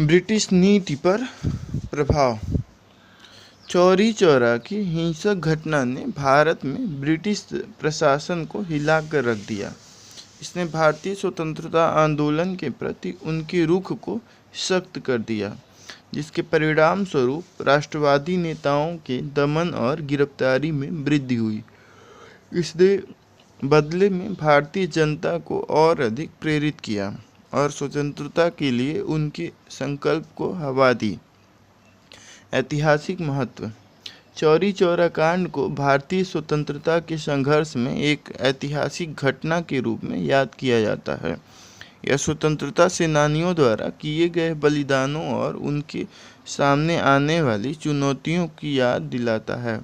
British नीति पर प्रभाव। चौरी चौरा की हिंसक घटना ने भारत में ब्रिटिश प्रशासन को हिला कर रख दिया। इसने भारतीय स्वतंत्रता आंदोलन के प्रति उनके रुख को सख्त कर दिया, जिसके परिणाम स्वरूप राष्ट्रवादी नेताओं के दमन और गिरफ्तारी में वृद्धि हुई। इसने बदले में भारतीय जनता को और अधिक प्रेरित किया और स्वतंत्रता के लिए उनके संकल्प को हवा दी। ऐतिहासिक महत्व। चौरी चौरा कांड को भारतीय स्वतंत्रता के संघर्ष में एक ऐतिहासिक घटना के रूप में याद किया जाता है। यह स्वतंत्रता सेनानियों द्वारा किए गए बलिदानों और उनके सामने आने वाली चुनौतियों की याद दिलाता है।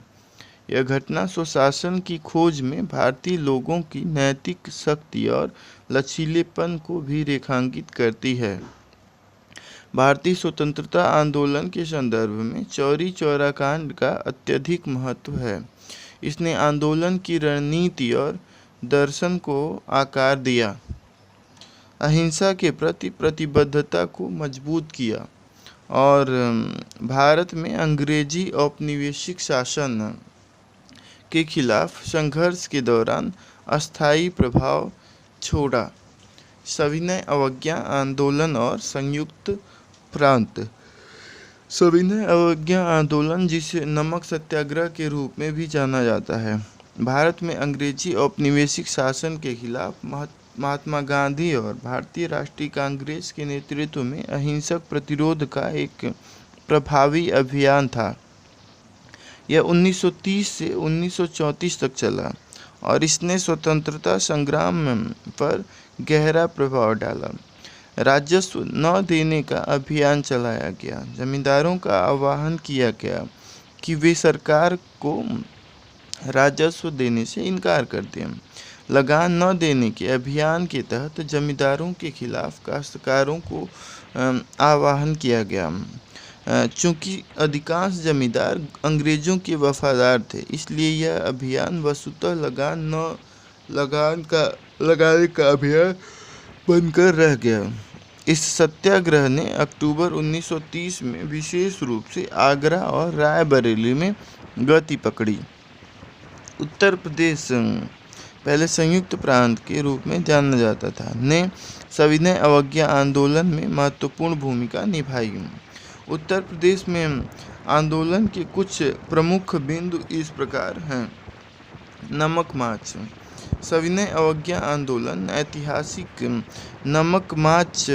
यह घटना स्वशासन की खोज में भारतीय लोगों की नैतिक शक्ति और लचीलेपन को भी रेखांकित करती है। भारतीय स्वतंत्रता आंदोलन के संदर्भ में चौरी चौरा कांड का अत्यधिक महत्व है। इसने आंदोलन की रणनीति और दर्शन को आकार दिया, अहिंसा के प्रति प्रतिबद्धता को मजबूत किया और भारत में अंग्रेजी औपनिवेशिक शासन के खिलाफ संघर्ष के दौरान अस्थायी प्रभाव छोड़ा। सविनय अवज्ञा आंदोलन और संयुक्त प्रांत। सविनय अवज्ञा आंदोलन, जिसे नमक सत्याग्रह के रूप में भी जाना जाता है, भारत में अंग्रेजी औपनिवेशिक शासन के खिलाफ महात्मा गांधी और भारतीय राष्ट्रीय कांग्रेस के नेतृत्व में अहिंसक प्रतिरोध का एक प्रभावी अभियान था। यह 1930 से 1934 तक चला और इसने स्वतंत्रता संग्राम पर गहरा प्रभाव डाला। राजस्व न देने का अभियान चलाया गया। जमींदारों का आह्वान किया गया कि वे सरकार को राजस्व देने से इनकार कर दें। लगान न देने के अभियान के तहत जमींदारों के खिलाफ काश्तकारों को आह्वान किया गया। चूँकि अधिकांश जमींदार अंग्रेज़ों के वफादार थे, इसलिए यह अभियान वस्तुतः लगाने का अभियान बनकर रह गया। इस सत्याग्रह ने अक्टूबर 1930 में विशेष रूप से आगरा और रायबरेली में गति पकड़ी। उत्तर प्रदेश, पहले संयुक्त प्रांत के रूप में जाना जाता था, ने सविनय अवज्ञा आंदोलन में महत्वपूर्ण भूमिका निभाई। उत्तर प्रदेश में आंदोलन के कुछ प्रमुख बिंदु इस प्रकार हैं। नमक मार्च। सविनय अवज्ञा आंदोलन ऐतिहासिक नमक मार्च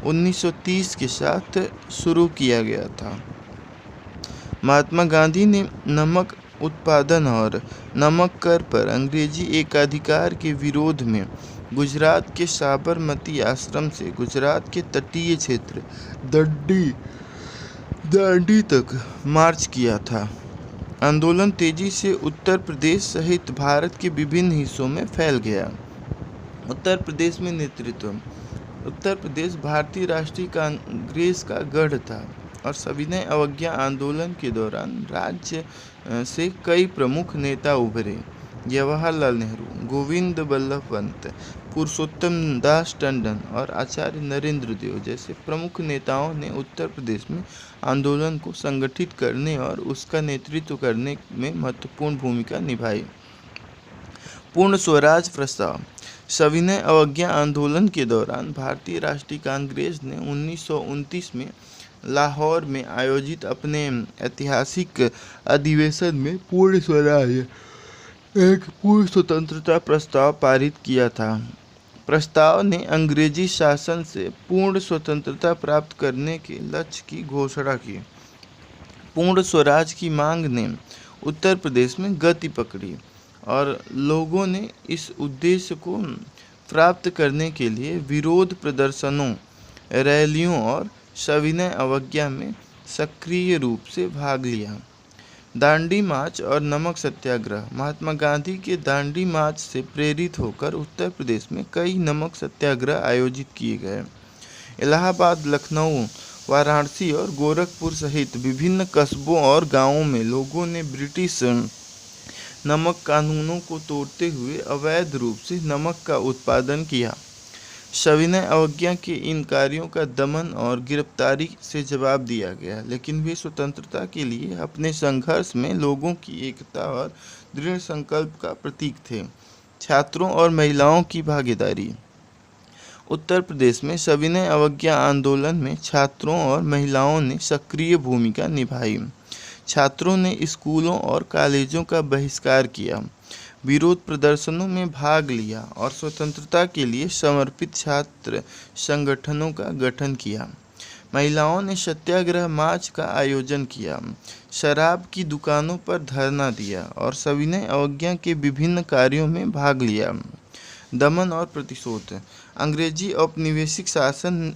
1930 के साथ शुरू किया गया था। महात्मा गांधी ने नमक उत्पादन और नमक कर पर अंग्रेजी एकाधिकार के विरोध में गुजरात के साबरमती आश्रम से गुजरात के तटीय क्षेत्र दांडी तक मार्च किया था। आंदोलन तेजी से उत्तर प्रदेश सहित भारत के विभिन्न हिस्सों में फैल गया। उत्तर प्रदेश में नेतृत्व। उत्तर प्रदेश भारतीय राष्ट्रीय कांग्रेस का गढ़ था और सविनय अवज्ञा आंदोलन के दौरान राज्य से कई प्रमुख नेता उभरे। जवाहरलाल नेहरू, गोविंद बल्लभ पंत, पुरुषोत्तम दास टंडन और आचार्य नरेंद्र देव जैसे प्रमुख नेताओं ने उत्तर प्रदेश में आंदोलन को संगठित करने और उसका नेतृत्व करने में महत्वपूर्ण भूमिका निभाई। पूर्ण स्वराज प्रस्ताव। सविनय अवज्ञा आंदोलन के दौरान भारतीय राष्ट्रीय कांग्रेस ने 1929 में लाहौर में आयोजित अपने ऐतिहासिक अधिवेशन में पूर्ण स्वतंत्रता प्रस्ताव पारित किया था। प्रस्ताव ने अंग्रेजी शासन से पूर्ण स्वतंत्रता प्राप्त करने के लक्ष्य की घोषणा की। पूर्ण स्वराज की मांग ने उत्तर प्रदेश में गति पकड़ी और लोगों ने इस उद्देश्य को प्राप्त करने के लिए विरोध प्रदर्शनों, रैलियों और सविनय अवज्ञा में सक्रिय रूप से भाग लिया। दांडी मार्च और नमक सत्याग्रह। महात्मा गांधी के दांडी मार्च से प्रेरित होकर उत्तर प्रदेश में कई नमक सत्याग्रह आयोजित किए गए। इलाहाबाद, लखनऊ, वाराणसी और गोरखपुर सहित विभिन्न कस्बों और गांवों में लोगों ने ब्रिटिश नमक कानूनों को तोड़ते हुए अवैध रूप से नमक का उत्पादन किया। सविनय अवज्ञा के इन कार्यों का दमन और गिरफ्तारी से जवाब दिया गया, लेकिन वे स्वतंत्रता के लिए अपने संघर्ष में लोगों की एकता और दृढ़ संकल्प का प्रतीक थे। छात्रों और महिलाओं की भागीदारी। उत्तर प्रदेश में सविनय अवज्ञा आंदोलन में छात्रों और महिलाओं ने सक्रिय भूमिका निभाई। छात्रों ने स्कूलों और कॉलेजों का बहिष्कार किया, विरोध प्रदर्शनों में भाग लिया और स्वतंत्रता के लिए समर्पित छात्र संगठनों का गठन किया। महिलाओं ने सत्याग्रह मार्च का आयोजन किया, शराब की दुकानों पर धरना दिया और सविनय अवज्ञा के विभिन्न कार्यों में भाग लिया। दमन और प्रतिशोध। अंग्रेजी औपनिवेशिक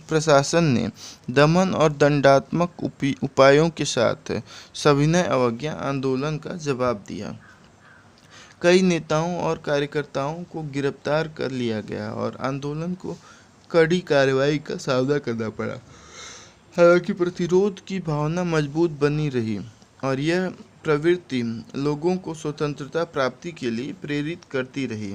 प्रशासन ने दमन और दंडात्मक उपायों के साथ सविनय अवज्ञा आंदोलन का जवाब दिया। कई नेताओं और कार्यकर्ताओं को गिरफ्तार कर लिया गया और आंदोलन को कड़ी कार्रवाई का सामना करना पड़ा। हालांकि प्रतिरोध की भावना मजबूत बनी रही और यह प्रवृत्ति लोगों को स्वतंत्रता प्राप्ति के लिए प्रेरित करती रही।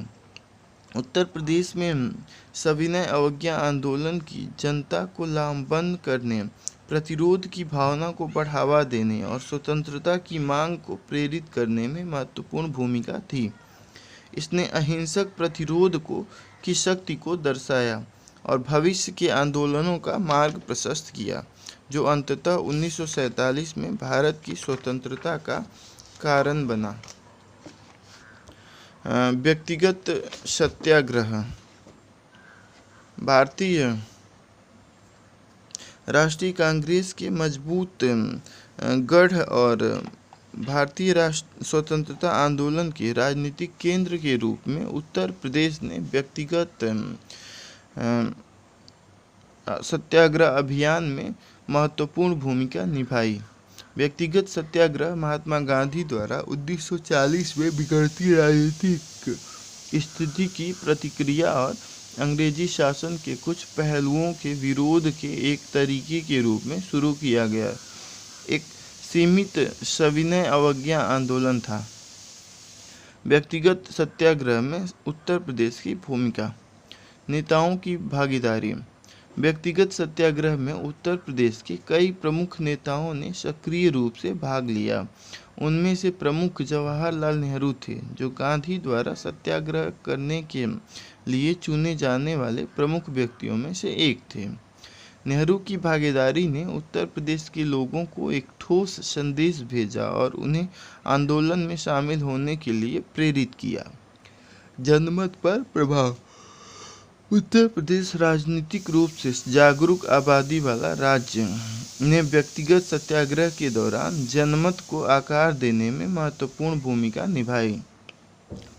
उत्तर प्रदेश में सविनय अवज्ञा आंदोलन की जनता को लामबंद करने, प्रतिरोध की भावना को बढ़ावा देने और स्वतंत्रता की मांग को प्रेरित करने में महत्वपूर्ण भूमिका थी। इसने अहिंसक प्रतिरोध की शक्ति को दर्शाया और भविष्य के आंदोलनों का मार्ग प्रशस्त किया, जो अंततः 1947 में भारत की स्वतंत्रता का कारण बना। व्यक्तिगत सत्याग्रह। भारतीय राष्ट्रीय कांग्रेस के मजबूत गढ़ और भारतीय स्वतंत्रता आंदोलन के राजनीतिक केंद्र के रूप में उत्तर प्रदेश ने व्यक्तिगत सत्याग्रह अभियान में महत्वपूर्ण भूमिका निभाई। व्यक्तिगत सत्याग्रह महात्मा गांधी द्वारा 1940 में बिगड़ती राजनीतिक स्थिति की प्रतिक्रिया और अंग्रेजी शासन के कुछ पहलुओं के विरोध के एक तरीके के रूप में शुरू किया गया एक सीमित सविनय अवज्ञा आंदोलन था। व्यक्तिगत सत्याग्रह में उत्तर प्रदेश की भूमिका। नेताओं की भागीदारी। व्यक्तिगत सत्याग्रह में उत्तर प्रदेश के कई प्रमुख नेताओं ने सक्रिय रूप से भाग लिया। उनमें से प्रमुख जवाहरलाल नेहरू थे, जो गांधी द्वारा सत्याग्रह करने के लिए चुने जाने वाले प्रमुख व्यक्तियों में से एक थे। नेहरू की भागीदारी ने उत्तर प्रदेश के लोगों को एक ठोस संदेश भेजा और उन्हें आंदोलन में शामिल होने के लिए प्रेरित किया। जनमत पर प्रभाव। उत्तर प्रदेश राजनीतिक रूप से जागरूक आबादी वाला राज्य ने व्यक्तिगत सत्याग्रह के दौरान जनमत को आकार देने में महत्वपूर्ण भूमिका निभाई।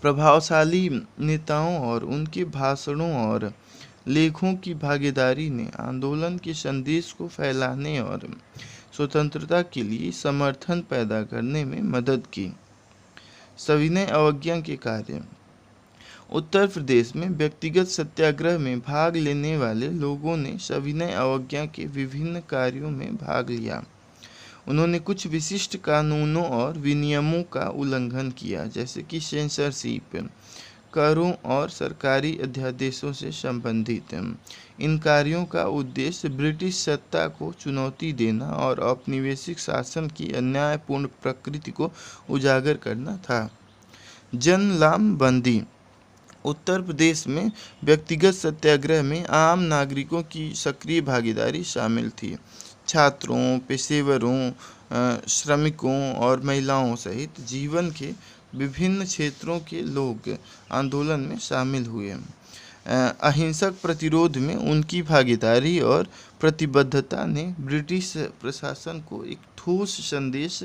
प्रभावशाली नेताओं और उनके भाषणों और लेखों की भागीदारी ने आंदोलन के संदेश को फैलाने और स्वतंत्रता के लिए समर्थन पैदा करने में मदद की। सविनय अवज्ञा के कार्य। उत्तर प्रदेश में व्यक्तिगत सत्याग्रह में भाग लेने वाले लोगों ने सविनय अवज्ञा के विभिन्न कार्यों में भाग लिया। उन्होंने कुछ विशिष्ट कानूनों और विनियमों का उल्लंघन किया, जैसे कि सेंसरशिप, करों और सरकारी अध्यादेशों से संबंधित। इन कार्यों का उद्देश्य ब्रिटिश सत्ता को चुनौती देना और औपनिवेशिक शासन की अन्यायपूर्ण प्रकृति को उजागर करना था। जन लामबंदी। उत्तर प्रदेश में व्यक्तिगत सत्याग्रह में आम नागरिकों की सक्रिय भागीदारी शामिल थी। छात्रों, पेशेवरों, श्रमिकों और महिलाओं सहित जीवन के विभिन्न क्षेत्रों के लोग आंदोलन में शामिल हुए। अहिंसक प्रतिरोध में उनकी भागीदारी और प्रतिबद्धता ने ब्रिटिश प्रशासन को एक ठोस संदेश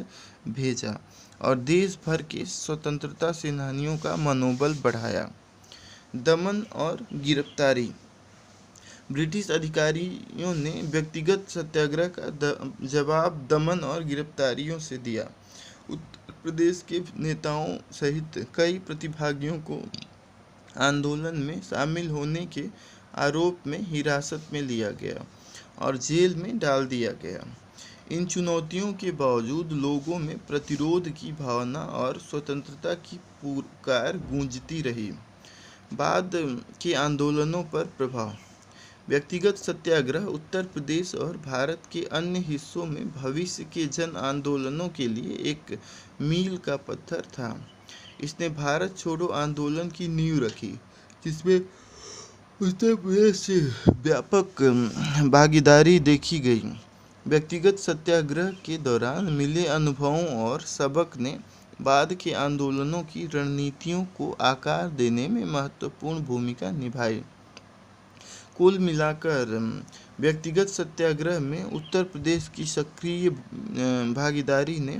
भेजा और देश भर के स्वतंत्रता सेनानियों का मनोबल बढ़ाया। दमन और गिरफ्तारी। ब्रिटिश अधिकारियों ने व्यक्तिगत सत्याग्रह का जवाब दमन और गिरफ्तारियों से दिया। उत्तर प्रदेश के नेताओं सहित कई प्रतिभागियों को आंदोलन में शामिल होने के आरोप में हिरासत में लिया गया और जेल में डाल दिया गया। इन चुनौतियों के बावजूद लोगों में प्रतिरोध की भावना और स्वतंत्रता की पुकार गूंजती रही। बाद के आंदोलनों पर प्रभाव। व्यक्तिगत सत्याग्रह उत्तर प्रदेश और भारत के अन्य हिस्सों में भविष्य के जन आंदोलनों के लिए एक मील का पत्थर था। इसने भारत छोड़ो आंदोलन की नींव रखी, जिसमें उत्तर प्रदेश से व्यापक भागीदारी देखी गई। व्यक्तिगत सत्याग्रह के दौरान मिले अनुभवों और सबक ने बाद के आंदोलनों की रणनीतियों को आकार देने में महत्वपूर्ण भूमिका निभाई। कुल मिलाकर व्यक्तिगत सत्याग्रह में उत्तर प्रदेश की सक्रिय भागीदारी ने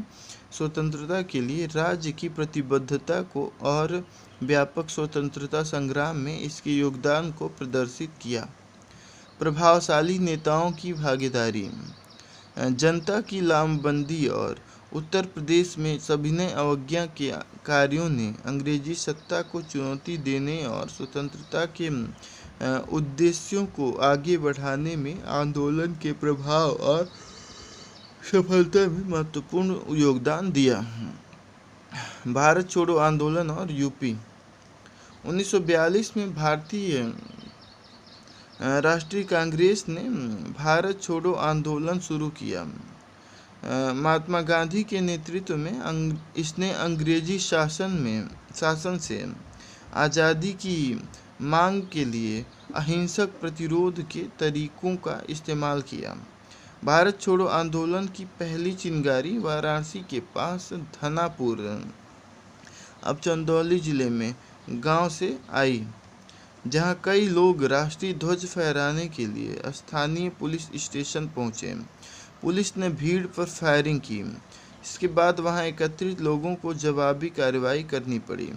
स्वतंत्रता के लिए राज्य की प्रतिबद्धता को और व्यापक स्वतंत्रता संग्राम में इसके योगदान को प्रदर्शित किया। प्रभावशाली नेताओं की भागीदारी, जनता की लामबंदी और उत्तर प्रदेश में सविनय अवज्ञा के कार्यों ने अंग्रेजी सत्ता को चुनौती देने और स्वतंत्रता के उद्देश्यों को आगे बढ़ाने में आंदोलन के प्रभाव और सफलता में महत्वपूर्ण योगदान दिया। भारत छोड़ो आंदोलन और यूपी। 1942 में भारतीय राष्ट्रीय कांग्रेस ने भारत छोड़ो आंदोलन शुरू किया। महात्मा गांधी के नेतृत्व में इसने अंग्रेजी शासन से आज़ादी की मांग के लिए अहिंसक प्रतिरोध के तरीकों का इस्तेमाल किया। भारत छोड़ो आंदोलन की पहली चिंगारी वाराणसी के पास धनापुर, अब चंदौली जिले में गांव से आई, जहां कई लोग राष्ट्रीय ध्वज फहराने के लिए स्थानीय पुलिस स्टेशन पहुंचे। पुलिस ने भीड़ पर फायरिंग की। इसके बाद वहां एकत्रित लोगों को जवाबी कार्रवाई करनी पड़ी।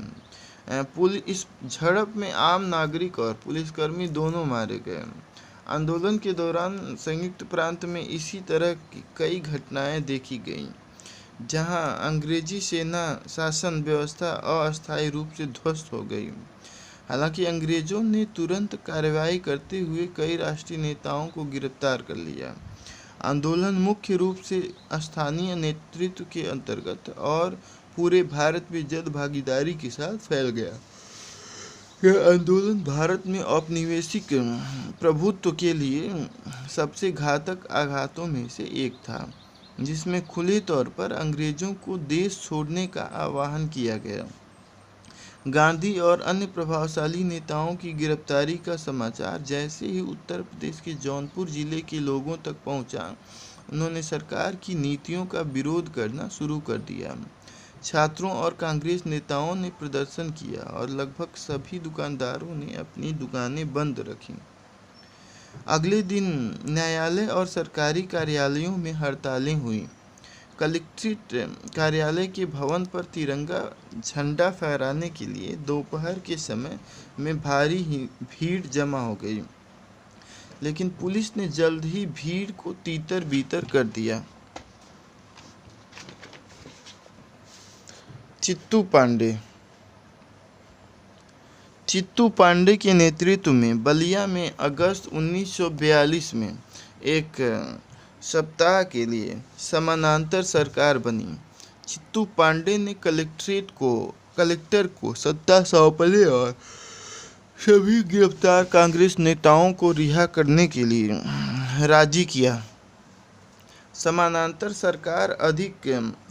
इस झड़प में आम नागरिक और पुलिसकर्मी दोनों मारे गए। आंदोलन के दौरान संयुक्त प्रांत में इसी तरह की कई घटनाएं देखी गईं, जहां अंग्रेजी सेना शासन व्यवस्था अस्थायी रूप से ध्वस्त हो गई। हालांकि अंग्रेजों ने तुरंत कार्रवाई करते हुए कई राष्ट्रीय नेताओं को गिरफ्तार कर लिया। आंदोलन मुख्य रूप से स्थानीय नेतृत्व के अंतर्गत और पूरे भारत में जन भागीदारी के साथ फैल गया। यह आंदोलन भारत में औपनिवेशिक प्रभुत्व के लिए सबसे घातक आघातों में से एक था, जिसमें खुले तौर पर अंग्रेजों को देश छोड़ने का आह्वान किया गया। गांधी और अन्य प्रभावशाली नेताओं की गिरफ्तारी का समाचार जैसे ही उत्तर प्रदेश के जौनपुर जिले के लोगों तक पहुंचा, उन्होंने सरकार की नीतियों का विरोध करना शुरू कर दिया। छात्रों और कांग्रेस नेताओं ने प्रदर्शन किया और लगभग सभी दुकानदारों ने अपनी दुकानें बंद रखीं। अगले दिन न्यायालय और सरकारी कार्यालयों में हड़तालें हुईं। कलेक्ट्रेट कार्यालय के भवन पर तिरंगा झंडा फहराने के लिए दोपहर के समय में भारी भीड़ जमा हो गई, लेकिन पुलिस ने जल्द ही भीड़ को तीतर-बीतर कर दिया। चित्तू पांडे के नेतृत्व में बलिया में अगस्त 1942 में एक सप्ताह के लिए समानांतर सरकार बनी। चित्तू पांडे ने कलेक्टर को सत्ता सौंपने और सभी गिरफ्तार कांग्रेस नेताओं को रिहा करने के लिए राजी किया। समानांतर सरकार अधिक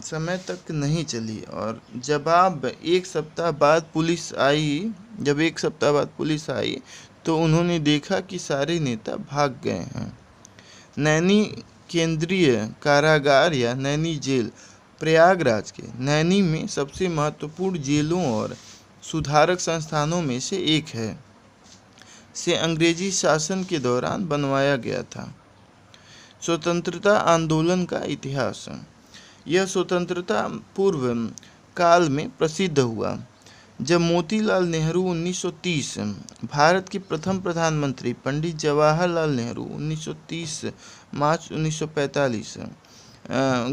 समय तक नहीं चली और जब एक सप्ताह बाद पुलिस आई तो उन्होंने देखा कि सारे नेता भाग गए हैं। नैनी केंद्रीय कारागार या नैनी जेल प्रयागराज के नैनी में सबसे महत्वपूर्ण जेलों और सुधारक संस्थानों में से एक है, से अंग्रेजी शासन के दौरान बनवाया गया था। स्वतंत्रता आंदोलन का इतिहास। यह स्वतंत्रता पूर्व काल में प्रसिद्ध हुआ, जब मोतीलाल नेहरू 1930, भारत के प्रथम प्रधानमंत्री पंडित जवाहरलाल नेहरू 1930 मार्च 1945,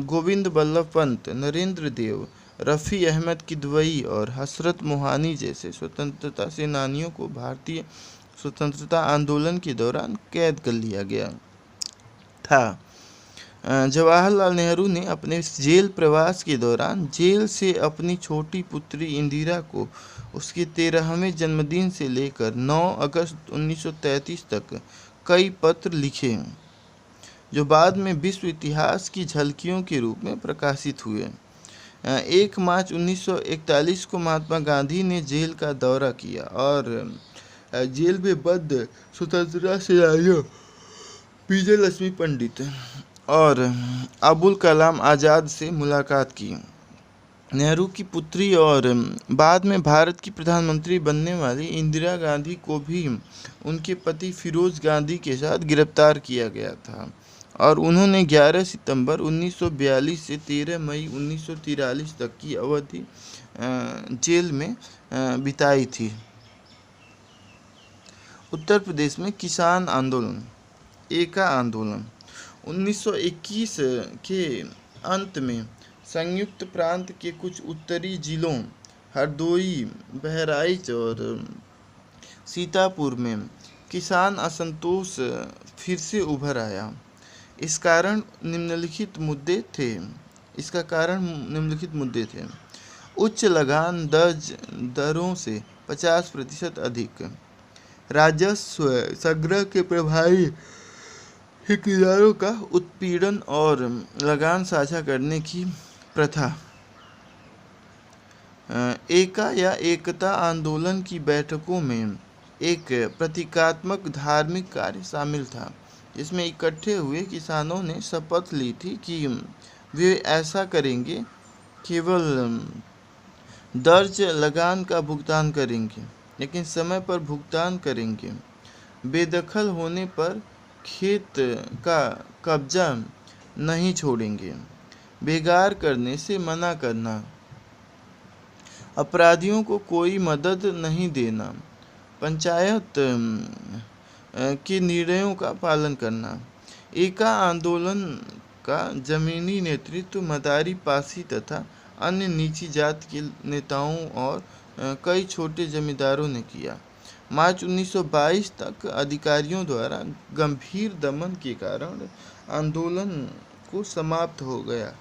गोविंद बल्लभ पंत, नरेंद्र देव, रफ़ी अहमद किदवई और हसरत मोहानी जैसे स्वतंत्रता सेनानियों को भारतीय स्वतंत्रता आंदोलन के दौरान कैद कर लिया गया था। जवाहरलाल नेहरू ने अपने जेल प्रवास के दौरान जेल से अपनी छोटी पुत्री इंदिरा को उसके 13वें जन्मदिन से लेकर 9 अगस्त 1933 तक कई पत्र लिखे जो बाद में विश्व इतिहास की झलकियों के रूप में प्रकाशित हुए। 1 मार्च 1941 को महात्मा गांधी ने जेल का दौरा किया और जेल में बंद स्वतंत्रता सेनानियों विजय लक्ष्मी पंडित और अबुल कलाम आज़ाद से मुलाकात की। नेहरू की पुत्री और बाद में भारत की प्रधानमंत्री बनने वाली इंदिरा गांधी को भी उनके पति फिरोज गांधी के साथ गिरफ्तार किया गया था और उन्होंने 11 सितंबर 1942 से 13 मई 1943 तक की अवधि जेल में बिताई थी। उत्तर प्रदेश में किसान आंदोलन। एका आंदोलन 1921 के अंत में संयुक्त प्रांत के कुछ उत्तरी जिलों हरदोई, बहराइच और सीतापुर में किसान असंतोष फिर से उभर आया। इसका कारण निम्नलिखित मुद्दे थे। उच्च लगान दरों से 50% अधिक, राजस्व संग्रह के प्रभावी ठेकेदारों का उत्पीड़न और लगान साझा करने की प्रथा। एका या एकता आंदोलन की बैठकों में एक प्रतीकात्मक धार्मिक कार्य शामिल था, जिसमें इकट्ठे हुए किसानों ने शपथ ली थी कि वे ऐसा करेंगे, केवल दर्ज लगान का भुगतान करेंगे, लेकिन समय पर भुगतान करेंगे, बेदखल होने पर खेत का कब्जा नहीं छोड़ेंगे, बेगार करने से मना करना, अपराधियों को कोई मदद नहीं देना, पंचायत के निर्णयों का पालन करना। एका आंदोलन का जमीनी नेतृत्व मदारी पासी तथा अन्य नीची जाति के नेताओं और कई छोटे जमींदारों ने किया। मार्च 1922 तक अधिकारियों द्वारा गंभीर दमन के कारण आंदोलन को समाप्त हो गया।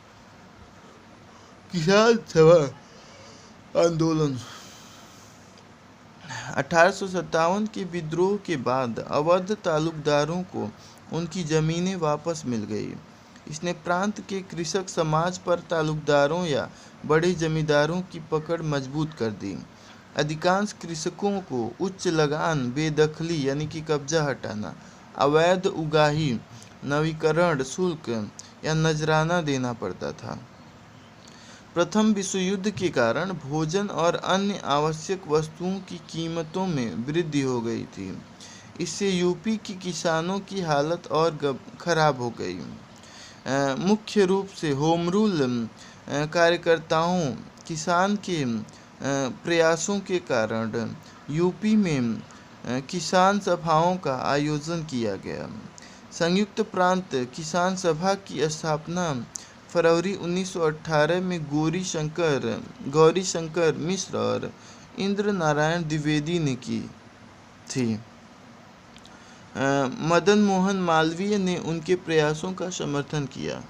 किसान सभा आंदोलन 1857 के विद्रोह के बाद अवध तालुकदारों को उनकी जमीनें वापस मिल गई। इसने प्रांत के कृषक समाज पर तालुकदारों या बड़े जमींदारों की पकड़ मजबूत कर दी। अधिकांश कृषकों को उच्च लगान, बेदखली यानी कि कब्जा हटाना, अवैध उगाही, नवीकरण शुल्क या नजराना देना पड़ता था। प्रथम विश्व युद्ध के कारण भोजन और अन्य आवश्यक वस्तुओं की कीमतों में वृद्धि हो गई थी। इससे यूपी के किसानों की हालत और खराब हो गई। मुख्य रूप से होम रूल कार्यकर्ताओं किसान के प्रयासों के कारण यूपी में किसान सभाओं का आयोजन किया गया। संयुक्त प्रांत किसान सभा की स्थापना फरवरी 1918 में गौरी शंकर मिश्र और इंद्र नारायण द्विवेदी ने की थी। मदन मोहन मालवीय ने उनके प्रयासों का समर्थन किया।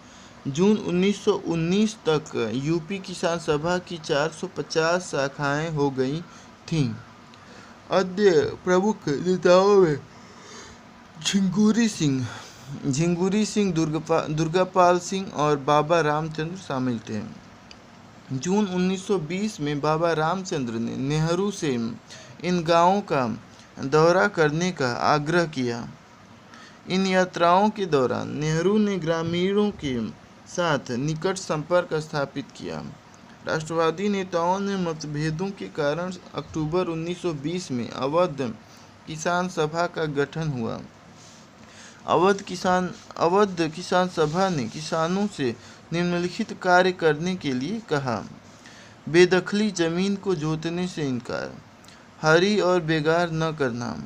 जून 1919 तक यूपी किसान सभा की 450 शाखाएं हो गई थीं। अन्य प्रमुख नेताओं में झिंगुरी सिंह, दुर्गापाल सिंह और बाबा रामचंद्र शामिल थे। जून 1920 में बाबा रामचंद्र ने नेहरू से इन गांवों का दौरा करने का आग्रह किया। इन यात्राओं के दौरान नेहरू ने ग्रामीणों के साथ निकट संपर्क स्थापित किया। राष्ट्रवादी नेताओं ने मतभेदों के कारण अक्टूबर 1920 में अवध किसान सभा का गठन हुआ। अवध किसान सभा ने किसानों से निम्नलिखित कार्य करने के लिए कहा: बेदखली जमीन को जोतने से इनकार, हरी और बेगार न करना,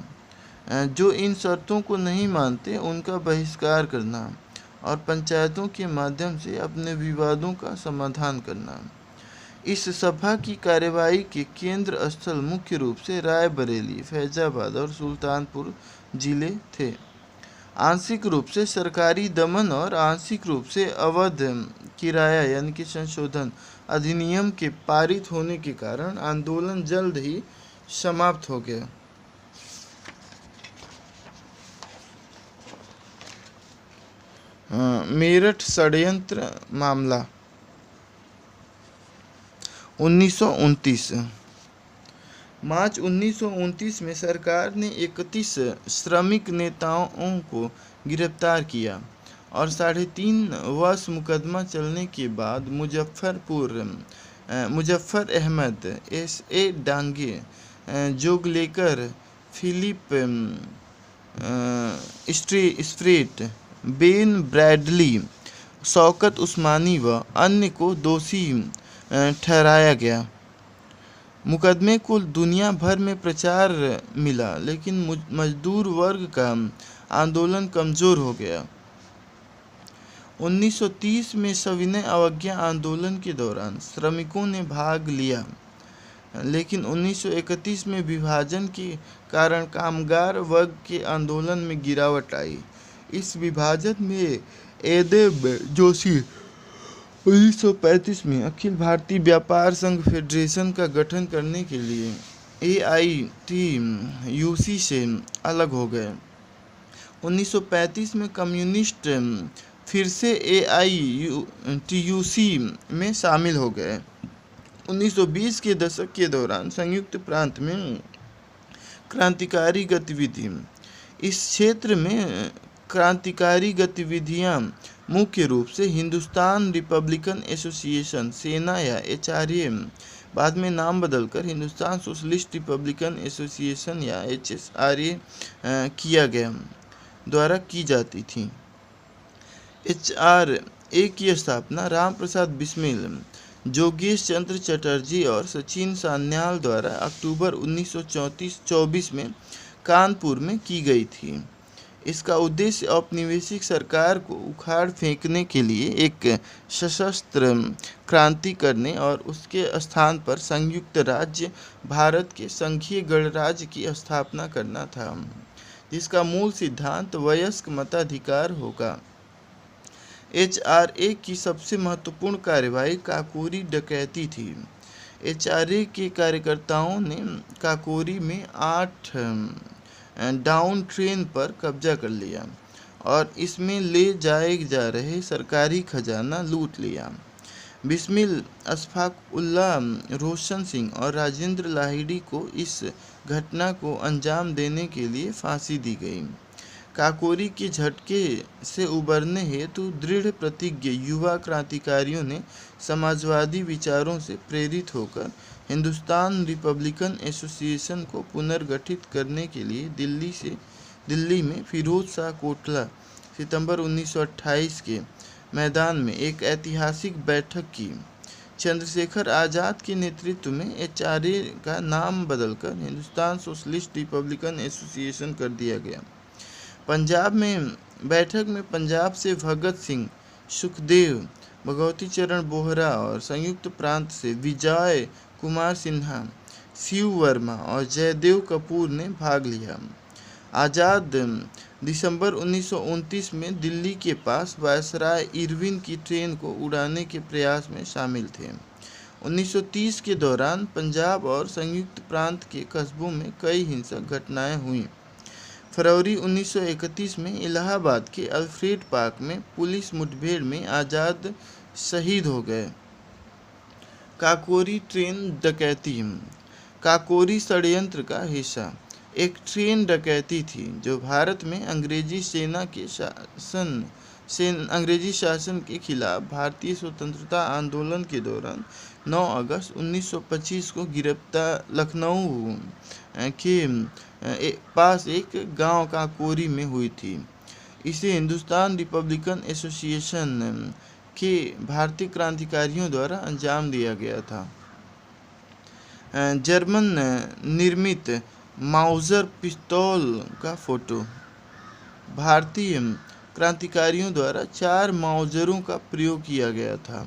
जो इन शर्तों को नहीं मानते उनका बहिष्कार करना और पंचायतों के माध्यम से अपने विवादों का समाधान करना। इस सभा की कार्यवाही के केंद्र स्थल मुख्य रूप से रायबरेली, फैजाबाद और सुल्तानपुर जिले थे। आंशिक रूप से सरकारी दमन और आंशिक रूप से अवध किराया यानी कि संशोधन अधिनियम के पारित होने के कारण आंदोलन जल्द ही समाप्त हो गया। मेरठ षड्यंत्र मामला 1929। मार्च 1929 में सरकार ने 31 श्रमिक नेताओं को गिरफ्तार किया और 3.5 वर्ष मुकदमा चलने के बाद Muzaffar Ahmad, S.A. Dange, Jogalekar, Philip Spratt, Ben Bradley, Shaukat Usmani व अन्य को दोषी ठहराया गया। मुकदमे को दुनिया भर में प्रचार मिला, लेकिन मजदूर वर्ग का आंदोलन कमज़ोर हो गया। 1930 में सविनय अवज्ञा आंदोलन के दौरान श्रमिकों ने भाग लिया, लेकिन 1931 में विभाजन के कारण कामगार वर्ग के आंदोलन में गिरावट आई। इस विभाजन में एदेब जोशी 1935 में अखिल भारतीय व्यापार संघ फेडरेशन का गठन करने के लिए AITUC से अलग हो गए। 1935 में कम्युनिस्ट फिर से AITUC में शामिल हो गए। 1920 के दशक के दौरान संयुक्त प्रांत में क्रांतिकारी गतिविधि। इस क्षेत्र में क्रांतिकारी गतिविधियां मुख्य रूप से हिंदुस्तान रिपब्लिकन एसोसिएशन, सेना या HRA, बाद में नाम बदलकर हिंदुस्तान सोशलिस्ट रिपब्लिकन एसोसिएशन या HSRA किया गया, द्वारा की जाती थी। HRA की स्थापना राम प्रसाद बिस्मिल, जोगेश चंद्र चटर्जी और सचिन सान्याल द्वारा अक्टूबर 1924 में कानपुर में की गई थी। इसका उद्देश्य औपनिवेशिक सरकार को उखाड़ फेंकने के लिए एक सशस्त्र क्रांति करने और उसके स्थान पर संयुक्त राज्य भारत के संघीय गणराज्य की स्थापना करना था, जिसका मूल सिद्धांत वयस्क मताधिकार होगा। HRA की सबसे महत्वपूर्ण कार्यवाही काकोरी डकैती थी। HRA के कार्यकर्ताओं ने काकोरी में 8 डाउन ट्रेन पर कब्जा कर लिया और इसमें ले जाए जा रहे सरकारी खजाना लूट लिया। बिस्मिल, अशफाक उल्ला, रोशन सिंह और राजेंद्र लाहिड़ी को इस घटना को अंजाम देने के लिए फांसी दी गई। काकोरी के झटके से उबरने हेतु दृढ़ प्रतिज्ञ युवा क्रांतिकारियों ने समाजवादी विचारों से प्रेरित होकर हिंदुस्तान रिपब्लिकन एसोसिएशन को पुनर्गठित करने के लिए दिल्ली में फिरोज शाह कोटला सितंबर 1928 के मैदान में एक ऐतिहासिक बैठक की। चंद्रशेखर आज़ाद के नेतृत्व में HRA का नाम बदलकर हिंदुस्तान सोशलिस्ट रिपब्लिकन एसोसिएशन कर दिया गया। पंजाब में बैठक में पंजाब से भगत सिंह, सुखदेव, भगवती चरण बोहरा और संयुक्त प्रांत से विजय कुमार सिन्हा, शिव वर्मा और जयदेव कपूर ने भाग लिया। आज़ाद दिसंबर 1929 में दिल्ली के पास वायसराय इरविन की ट्रेन को उड़ाने के प्रयास में शामिल थे। 1930 के दौरान पंजाब और संयुक्त प्रांत के कस्बों में कई हिंसक घटनाएं हुईं। फरवरी 1931 में इलाहाबाद के अल्फ्रेड पार्क में पुलिस मुठभेड़ में आज़ाद शहीद हो गए। काकोरी ट्रेन डकैती। काकोरी षड्यंत्र का हिस्सा एक ट्रेन डकैती थी जो भारत में अंग्रेजी शासन के खिलाफ भारतीय स्वतंत्रता आंदोलन के दौरान 9 अगस्त 1925 को लखनऊ के पास एक गांव काकोरी में हुई थी। इसे हिंदुस्तान रिपब्लिकन एसोसिएशन के भारतीय क्रांतिकारियों द्वारा अंजाम दिया गया था। जर्मन निर्मित माउजर पिस्तौल का फोटो। भारतीय क्रांतिकारियों द्वारा 4 माउजरों का प्रयोग किया गया था।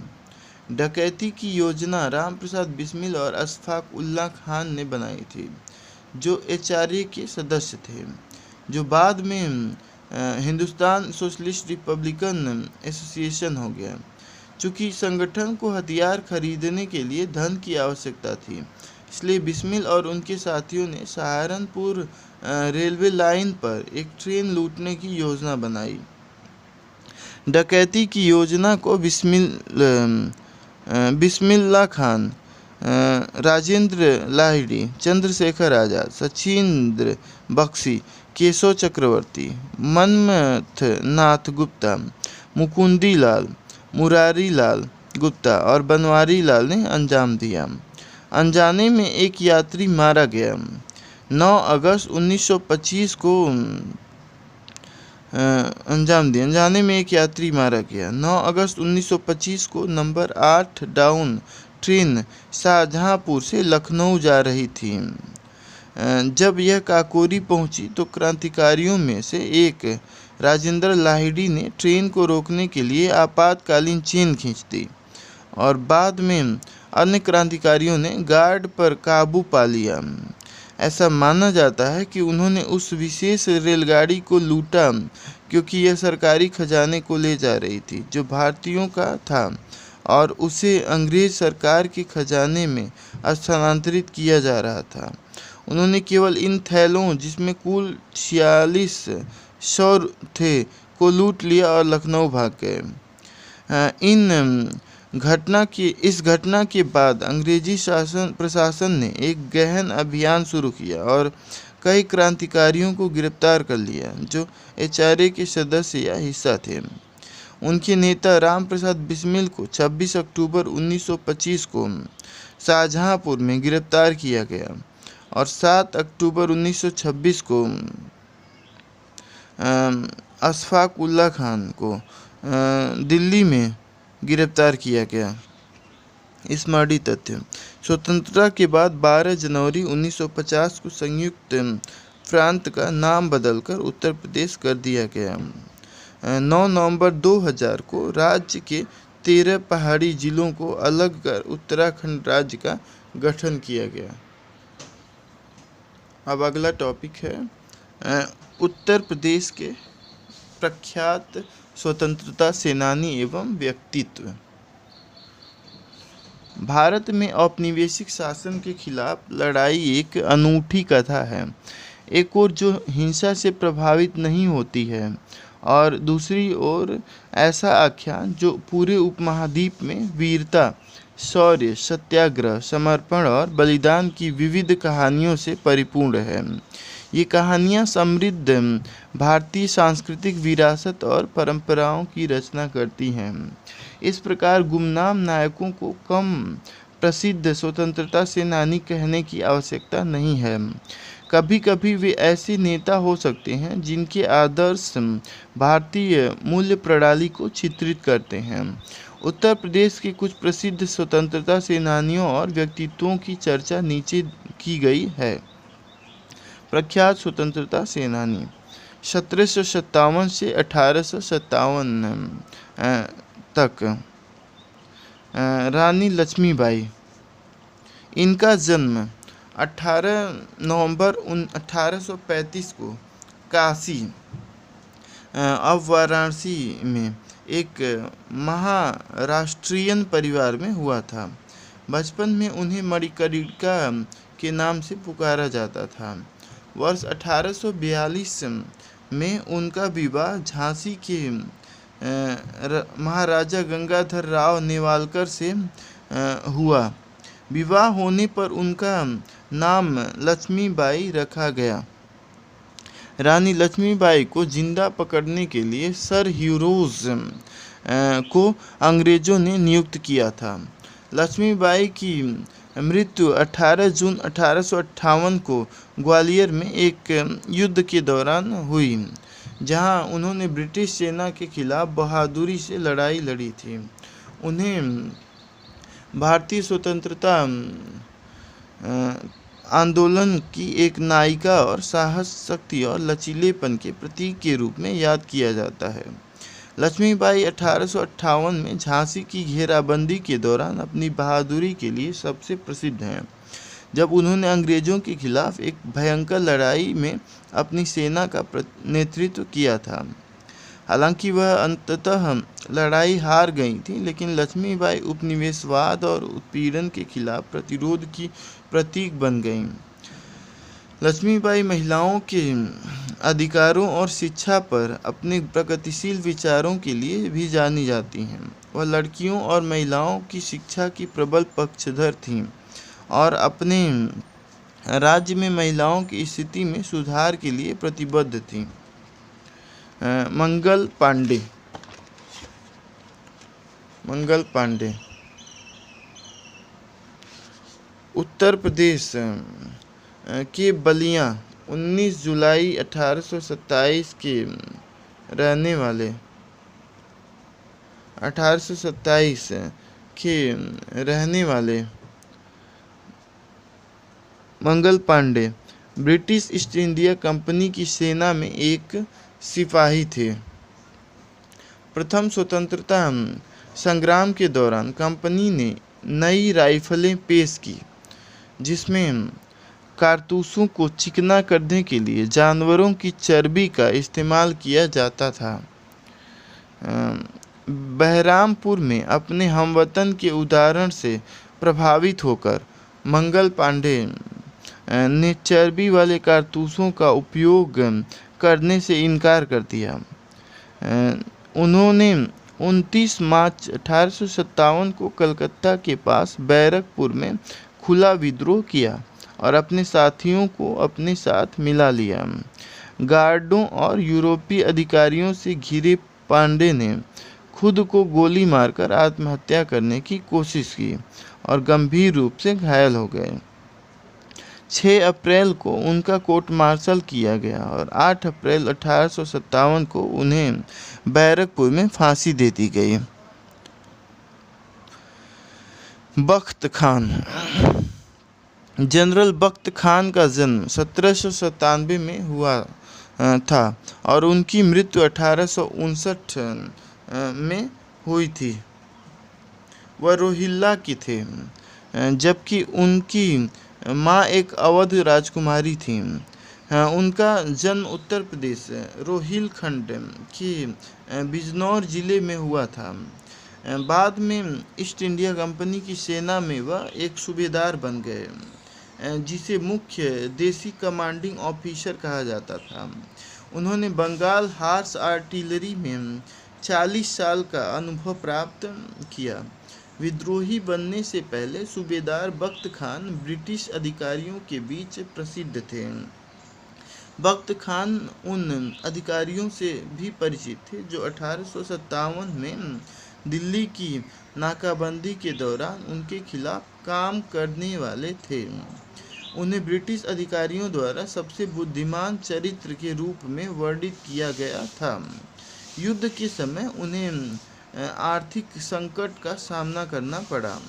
डकैती की योजना राम प्रसाद बिस्मिल और अशफाक उल्ला खान ने बनाई थी, जो HRA के सदस्य थे, जो बाद में हिंदुस्तान सोशलिस्ट रिपब्लिकन एसोसिएशन हो गया। चूँकि संगठन को हथियार खरीदने के लिए धन की आवश्यकता थी, इसलिए बिस्मिल और उनके साथियों ने सहारनपुर रेलवे लाइन पर एक ट्रेन लूटने की योजना बनाई। डकैती की योजना को बिस्मिल्लाह खान, राजेंद्र लाहिड़ी, चंद्रशेखर आज़ाद, सचिंद्र बख्शी, केशव चक्रवर्ती, मनमथ नाथ गुप्ता, मुकुंदी लाल, मुरारी लाल गुप्ता और बनवारी लाल ने अंजाम दिया। अनजाने में एक यात्री मारा गया। 9 अगस्त 1925 को अनजाने में एक यात्री मारा गया। 9 अगस्त 1925 को नंबर 8 डाउन ट्रेन शाहजहांपुर से लखनऊ जा रही थी। जब यह काकोरी पहुंची तो क्रांतिकारियों में से एक राजेंद्र लाहिड़ी ने ट्रेन को रोकने के लिए आपातकालीन चेन खींच दी और बाद में अन्य क्रांतिकारियों ने गार्ड पर काबू पा लिया। ऐसा माना जाता है कि उन्होंने उस विशेष रेलगाड़ी को लूटा क्योंकि यह सरकारी खजाने को ले जा रही थी जो भारतीयों का था और उसे अंग्रेज सरकार के खजाने में स्थानांतरित किया जा रहा था। उन्होंने केवल इन थैलों, जिसमें कुल 4600 थे, को लूट लिया और लखनऊ भाग गए। इस घटना के बाद अंग्रेजी प्रशासन ने एक गहन अभियान शुरू किया और कई क्रांतिकारियों को गिरफ्तार कर लिया जो HRA के सदस्य या हिस्सा थे। उनके नेता राम प्रसाद बिस्मिल को 26 अक्टूबर 1925 को शाहजहांपुर में गिरफ्तार किया गया और 7 अक्टूबर 1926 को अशफाक उल्लाह खान को दिल्ली में गिरफ्तार किया गया। स्मृति तथ्य: स्वतंत्रता के बाद 12 जनवरी 1950 को संयुक्त प्रांत का नाम बदलकर उत्तर प्रदेश कर दिया गया। 9 नवंबर 2000 को राज्य के 13 पहाड़ी जिलों को अलग कर उत्तराखंड राज्य का गठन किया गया। अब अगला टॉपिक है उत्तर प्रदेश के प्रख्यात स्वतंत्रता सेनानी एवं व्यक्तित्व। भारत में औपनिवेशिक शासन के खिलाफ लड़ाई एक अनूठी कथा है। एक ओर जो हिंसा से प्रभावित नहीं होती है और दूसरी ओर ऐसा आख्यान जो पूरे उपमहाद्वीप में वीरता, शौर्य, सत्याग्रह, समर्पण और बलिदान की विविध कहानियों से परिपूर्ण है। ये कहानियाँ समृद्ध भारतीय सांस्कृतिक विरासत और परंपराओं की रचना करती हैं। इस प्रकार गुमनाम नायकों को कम प्रसिद्ध स्वतंत्रता सेनानी कहने की आवश्यकता नहीं है। कभी कभी वे ऐसे नेता हो सकते हैं जिनके आदर्श भारतीय मूल्य प्रणाली को चित्रित करते हैं। उत्तर प्रदेश के कुछ प्रसिद्ध स्वतंत्रता सेनानियों और व्यक्तित्वों की चर्चा नीचे की गई है। प्रख्यात स्वतंत्रता सेनानी 1757 से 1857 तक रानी लक्ष्मीबाई। इनका जन्म 18 नवंबर 1835 को काशी अब वाराणसी में एक महाराष्ट्रियन परिवार में हुआ था। बचपन में उन्हें मणिकर्णिका के नाम से पुकारा जाता था। वर्ष 1842 में उनका विवाह झांसी के महाराजा गंगाधर राव नेवालकर से हुआ। विवाह होने पर उनका नाम लक्ष्मीबाई रखा गया। रानी लक्ष्मीबाई को जिंदा पकड़ने के लिए सर ह्यूरोज को अंग्रेजों ने नियुक्त किया था। लक्ष्मीबाई की मृत्यु 18 जून 1858 को ग्वालियर में एक युद्ध के दौरान हुई, जहां उन्होंने ब्रिटिश सेना के खिलाफ बहादुरी से लड़ाई लड़ी थी। उन्हें भारतीय स्वतंत्रता आंदोलन की एक नायिका और साहस, शक्ति और लचीलेपन के प्रतीक के रूप में याद किया जाता है। लक्ष्मीबाई 1858 में झांसी की घेराबंदी के दौरान अपनी बहादुरी के लिए सबसे प्रसिद्ध हैं, जब उन्होंने अंग्रेजों के खिलाफ एक भयंकर लड़ाई में अपनी सेना का नेतृत्व किया था। हालांकि वह अंततः लड़ाई हार गई थी, लेकिन लक्ष्मीबाई उपनिवेशवाद और उत्पीड़न के खिलाफ प्रतिरोध की प्रतीक बन गईं। लक्ष्मीबाई महिलाओं के अधिकारों और शिक्षा पर अपने प्रगतिशील विचारों के लिए भी जानी जाती हैं। वह लड़कियों और महिलाओं की शिक्षा की प्रबल पक्षधर थीं और अपने राज्य में महिलाओं की स्थिति में सुधार के लिए प्रतिबद्ध थीं। मंगल पांडे उत्तर प्रदेश के बलिया 19 जुलाई 1827 के रहने वाले 1827 के रहने वाले Mangal Pandey British East India Company की सेना में एक सिपाही थे। प्रथम स्वतंत्रता संग्राम के दौरान कंपनी ने नई राइफलें पेश की, जिसमें कारतूसों को चिकना करने के लिए जानवरों की चर्बी का इस्तेमाल किया जाता था। बहरामपुर में अपने हमवतन के उदाहरण से प्रभावित होकर मंगल पांडे ने चर्बी वाले कारतूसों का उपयोग करने से इनकार कर दिया। उन्होंने 29 मार्च 1857 को कलकत्ता के पास बैरकपुर में खुला विद्रोह किया और अपने साथियों को अपने साथ मिला लिया। गार्डों और यूरोपीय अधिकारियों से घिरे पांडे ने खुद को गोली मारकर आत्महत्या करने की कोशिश की और गंभीर रूप से घायल हो गए। 6 अप्रैल को उनका कोर्ट मार्शल किया गया और 8 अप्रैल 1857 को उन्हें बैरकपुर में फांसी दे दी गई। बख्त खान जनरल बख्त खान का जन्म 1797 में हुआ था और उनकी मृत्यु 1859 में हुई थी। वह रोहिल्ला की थे, जबकि उनकी माँ एक अवध राजकुमारी थी। उनका जन्म उत्तर प्रदेश रोहिलखंड के बिजनौर जिले में हुआ था। बाद में ईस्ट इंडिया कंपनी की सेना में वह एक सूबेदार बन गए, जिसे मुख्य देसी कमांडिंग ऑफिसर कहा जाता था। उन्होंने बंगाल हॉर्स आर्टिलरी में 40 साल का अनुभव प्राप्त किया। विद्रोही बनने से पहले सूबेदार बख्त खान ब्रिटिश अधिकारियों के बीच प्रसिद्ध थे। बख्त खान उन अधिकारियों से भी परिचित थे जो 1857 में दिल्ली की नाकाबंदी के दौरान उनके खिलाफ काम करने वाले थे। उन्हें ब्रिटिश अधिकारियों द्वारा सबसे बुद्धिमान चरित्र के रूप में वर्णित किया गया था। युद्ध के समय उन्हें आर्थिक संकट का सामना करना पड़ा।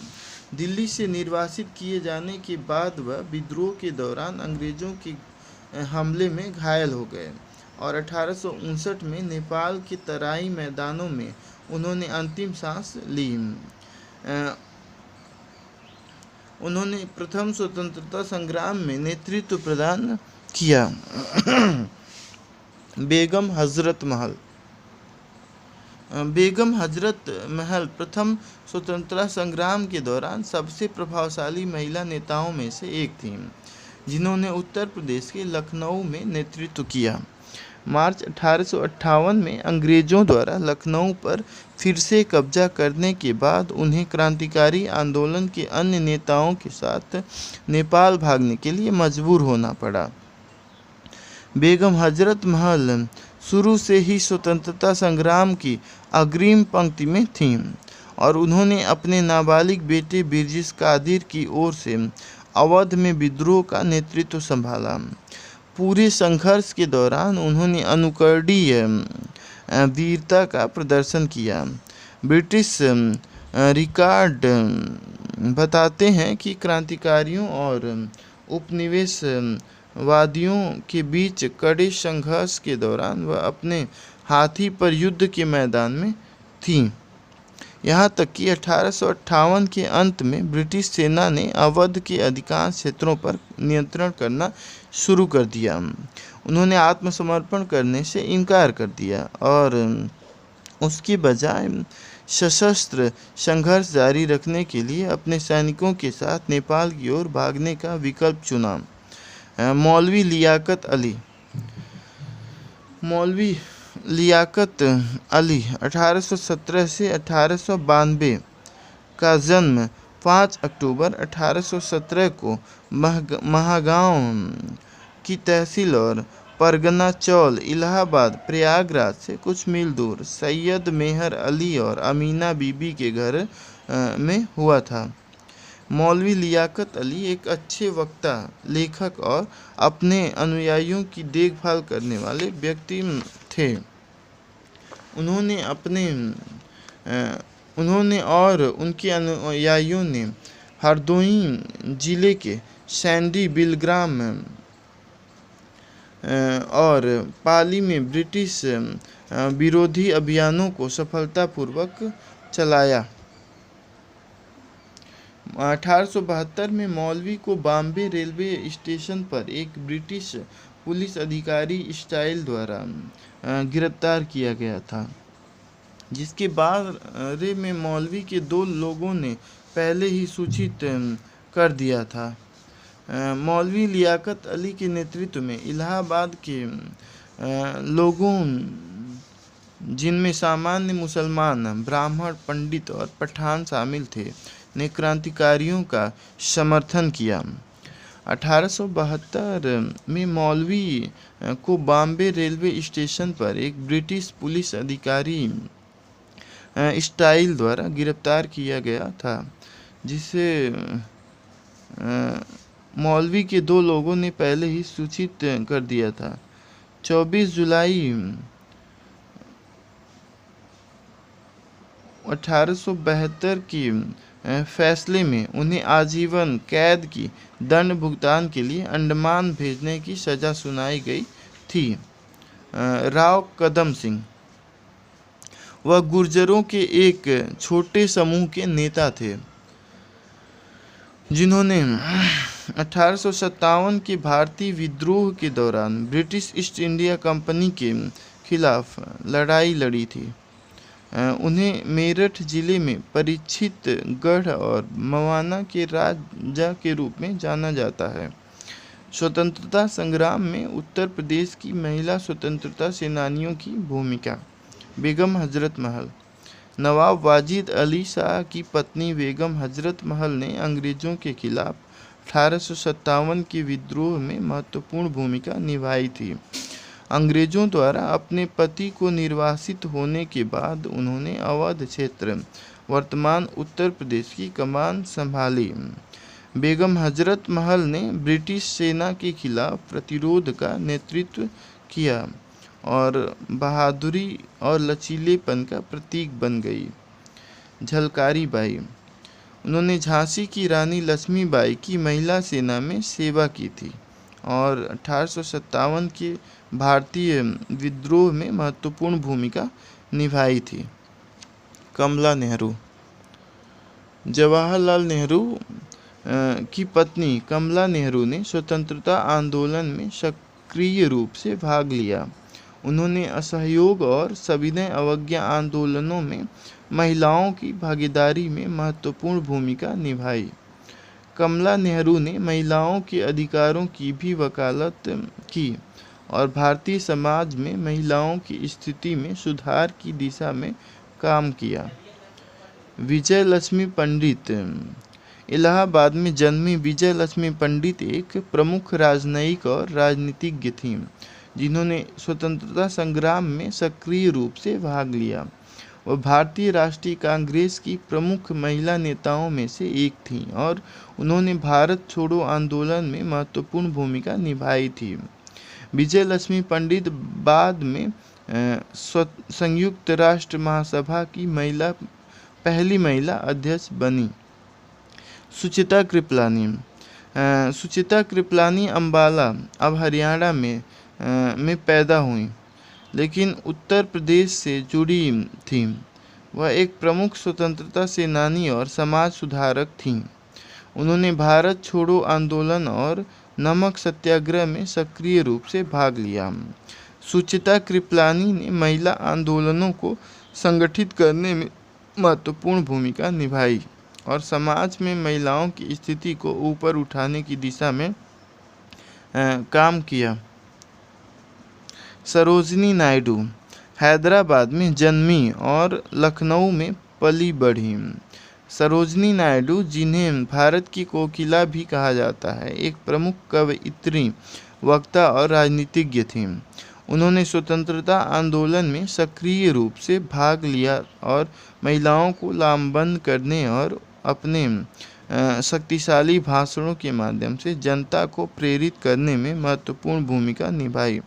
दिल्ली से निर्वासित किए जाने के बाद वह विद्रोह के दौरान अंग्रेज़ों के हमले में घायल हो गए और 1859 में नेपाल के तराई मैदानों में उन्होंने अंतिम सांस ली। उन्होंने प्रथम स्वतंत्रता संग्राम में नेतृत्व प्रदान किया। बेगम हजरत महल प्रथम स्वतंत्रता संग्राम के दौरान सबसे प्रभावशाली महिला नेताओं में से एक थीं, जिन्होंने उत्तर प्रदेश के लखनऊ में नेतृत्व किया। मार्च 1858 में अंग्रेज़ों द्वारा लखनऊ पर फिर से कब्जा करने के बाद उन्हें क्रांतिकारी आंदोलन के अन्य नेताओं के साथ नेपाल भागने के लिए मजबूर होना पड़ा। बेगम हजरत महल शुरू से ही स्वतंत्रता संग्राम की अग्रिम पंक्ति में थीं और उन्होंने अपने नाबालिग बेटे बिरजिस कादिर की ओर से अवध में विद्रोह का नेतृत्व संभाला। पूरे संघर्ष के दौरान उन्होंने अनुकरणीय वीरता का प्रदर्शन किया। ब्रिटिश रिकॉर्ड बताते हैं कि क्रांतिकारियों और उपनिवेशवादियों के बीच कड़े संघर्ष के दौरान वह अपने हाथी पर युद्ध के मैदान में थीं। यहाँ तक कि 1858 के अंत में ब्रिटिश सेना ने अवध के अधिकांश क्षेत्रों पर नियंत्रण करना शुरू कर दिया। उन्होंने आत्मसमर्पण करने से इनकार कर दिया और उसके बजाय सशस्त्र संघर्ष जारी रखने के लिए अपने सैनिकों के साथ नेपाल की ओर भागने का विकल्प चुना। मौलवी लियाकत अली। मौलवी लियाकत अली 1817 से 1892 का जन्म 5 अक्टूबर 1817 को महागांव की तहसील और परगना चौल इलाहाबाद प्रयागराज से कुछ मील दूर सैयद मेहर अली और अमीना बीबी के घर में हुआ था। मौलवी लियाकत अली एक अच्छे वक्ता, लेखक और अपने अनुयायियों की देखभाल करने वाले व्यक्ति थे। उन्होंने और उनके अनुयायियों ने हरदोई जिले के सैंडी बिलग्राम और पाली में ब्रिटिश विरोधी अभियानों को सफलतापूर्वक चलाया। 1872 में मौलवी को बॉम्बे रेलवे स्टेशन पर एक ब्रिटिश पुलिस अधिकारी स्टाइल द्वारा गिरफ्तार किया गया था, जिसके बारे में मौलवी के 2 लोगों ने पहले ही सूचित कर दिया था। मौलवी लियाकत अली के नेतृत्व में इलाहाबाद के लोगों, जिनमें सामान्य मुसलमान, ब्राह्मण, पंडित और पठान शामिल थे, ने क्रांतिकारियों का समर्थन किया। 1872 में मौलवी को बॉम्बे रेलवे स्टेशन पर एक ब्रिटिश पुलिस अधिकारी स्टाइल द्वारा गिरफ्तार किया गया था, जिसे मौलवी के 2 लोगों ने पहले ही सूचित कर दिया था। 24 जुलाई 1872 के फैसले में उन्हें आजीवन कैद की दंड भुगतान के लिए अंडमान भेजने की सजा सुनाई गई थी। राव कदम सिंह, वह गुर्जरों के एक छोटे समूह के नेता थे, जिन्होंने 1857 के भारतीय विद्रोह के दौरान ब्रिटिश ईस्ट इंडिया कंपनी के खिलाफ लड़ाई लड़ी थी। उन्हें मेरठ जिले में परीक्षित गढ़ और मवाना के राजा के रूप में जाना जाता है। स्वतंत्रता संग्राम में उत्तर प्रदेश की महिला स्वतंत्रता सेनानियों की भूमिका। बेगम हजरत महल। नवाब वाजिद अली शाह की पत्नी बेगम हजरत महल ने अंग्रेजों के खिलाफ 1857 के विद्रोह में महत्वपूर्ण भूमिका निभाई थी। अंग्रेजों द्वारा अपने पति को निर्वासित होने के बाद उन्होंने अवध क्षेत्र, वर्तमान उत्तर प्रदेश की कमान संभाली। बेगम हजरत महल ने ब्रिटिश सेना के खिलाफ प्रतिरोध का नेतृत्व किया और बहादुरी और लचीलेपन का प्रतीक बन गई। झलकारी बाई। उन्होंने झांसी की रानी लक्ष्मीबाई की महिला सेना में सेवा की थी और 1857 के भारतीय विद्रोह में महत्वपूर्ण भूमिका निभाई थी। कमला नेहरू। जवाहरलाल नेहरू की पत्नी कमला नेहरू ने स्वतंत्रता आंदोलन में सक्रिय रूप से भाग लिया। उन्होंने असहयोग और सविनय अवज्ञा आंदोलनों में महिलाओं की भागीदारी में महत्वपूर्ण भूमिका निभाई। कमला नेहरू ने महिलाओं के अधिकारों की भी वकालत की और भारतीय समाज में महिलाओं की स्थिति में सुधार की दिशा में काम किया। विजय लक्ष्मी पंडित। इलाहाबाद में जन्मी विजय लक्ष्मी पंडित एक प्रमुख राजनयिक और राजनीतिज्ञ थीं, जिन्होंने स्वतंत्रता संग्राम में सक्रिय रूप से भाग लिया। वह भारतीय राष्ट्रीय कांग्रेस की प्रमुख महिला नेताओं में से एक थीं और उन्होंने भारत छोड़ो आंदोलन में महत्वपूर्ण भूमिका निभाई थी। विजय लक्ष्मी पंडित बाद में संयुक्त राष्ट्र महासभा की पहली महिला अध्यक्ष बनी। सुचिता कृपलानी। सुचिता कृपलानी अम्बाला, अब हरियाणा में पैदा हुई, लेकिन उत्तर प्रदेश से जुड़ी थीं। वह एक प्रमुख स्वतंत्रता सेनानी और समाज सुधारक थीं। उन्होंने भारत छोड़ो आंदोलन और नमक सत्याग्रह में सक्रिय रूप से भाग लिया। सुचिता कृपलानी ने महिला आंदोलनों को संगठित करने में महत्वपूर्ण भूमिका निभाई और समाज में महिलाओं की स्थिति को ऊपर उठाने की दिशा में काम किया। सरोजिनी नायडू हैदराबाद में जन्मी और लखनऊ में पली बढ़ी। सरोजिनी नायडू, जिन्हें भारत की कोकिला भी कहा जाता है, एक प्रमुख कवयित्री, वक्ता और राजनीतिज्ञ थीं। उन्होंने स्वतंत्रता आंदोलन में सक्रिय रूप से भाग लिया और महिलाओं को लामबंद करने और अपने शक्तिशाली भाषणों के माध्यम से जनता को प्रेरित करने में महत्वपूर्ण भूमिका निभाई।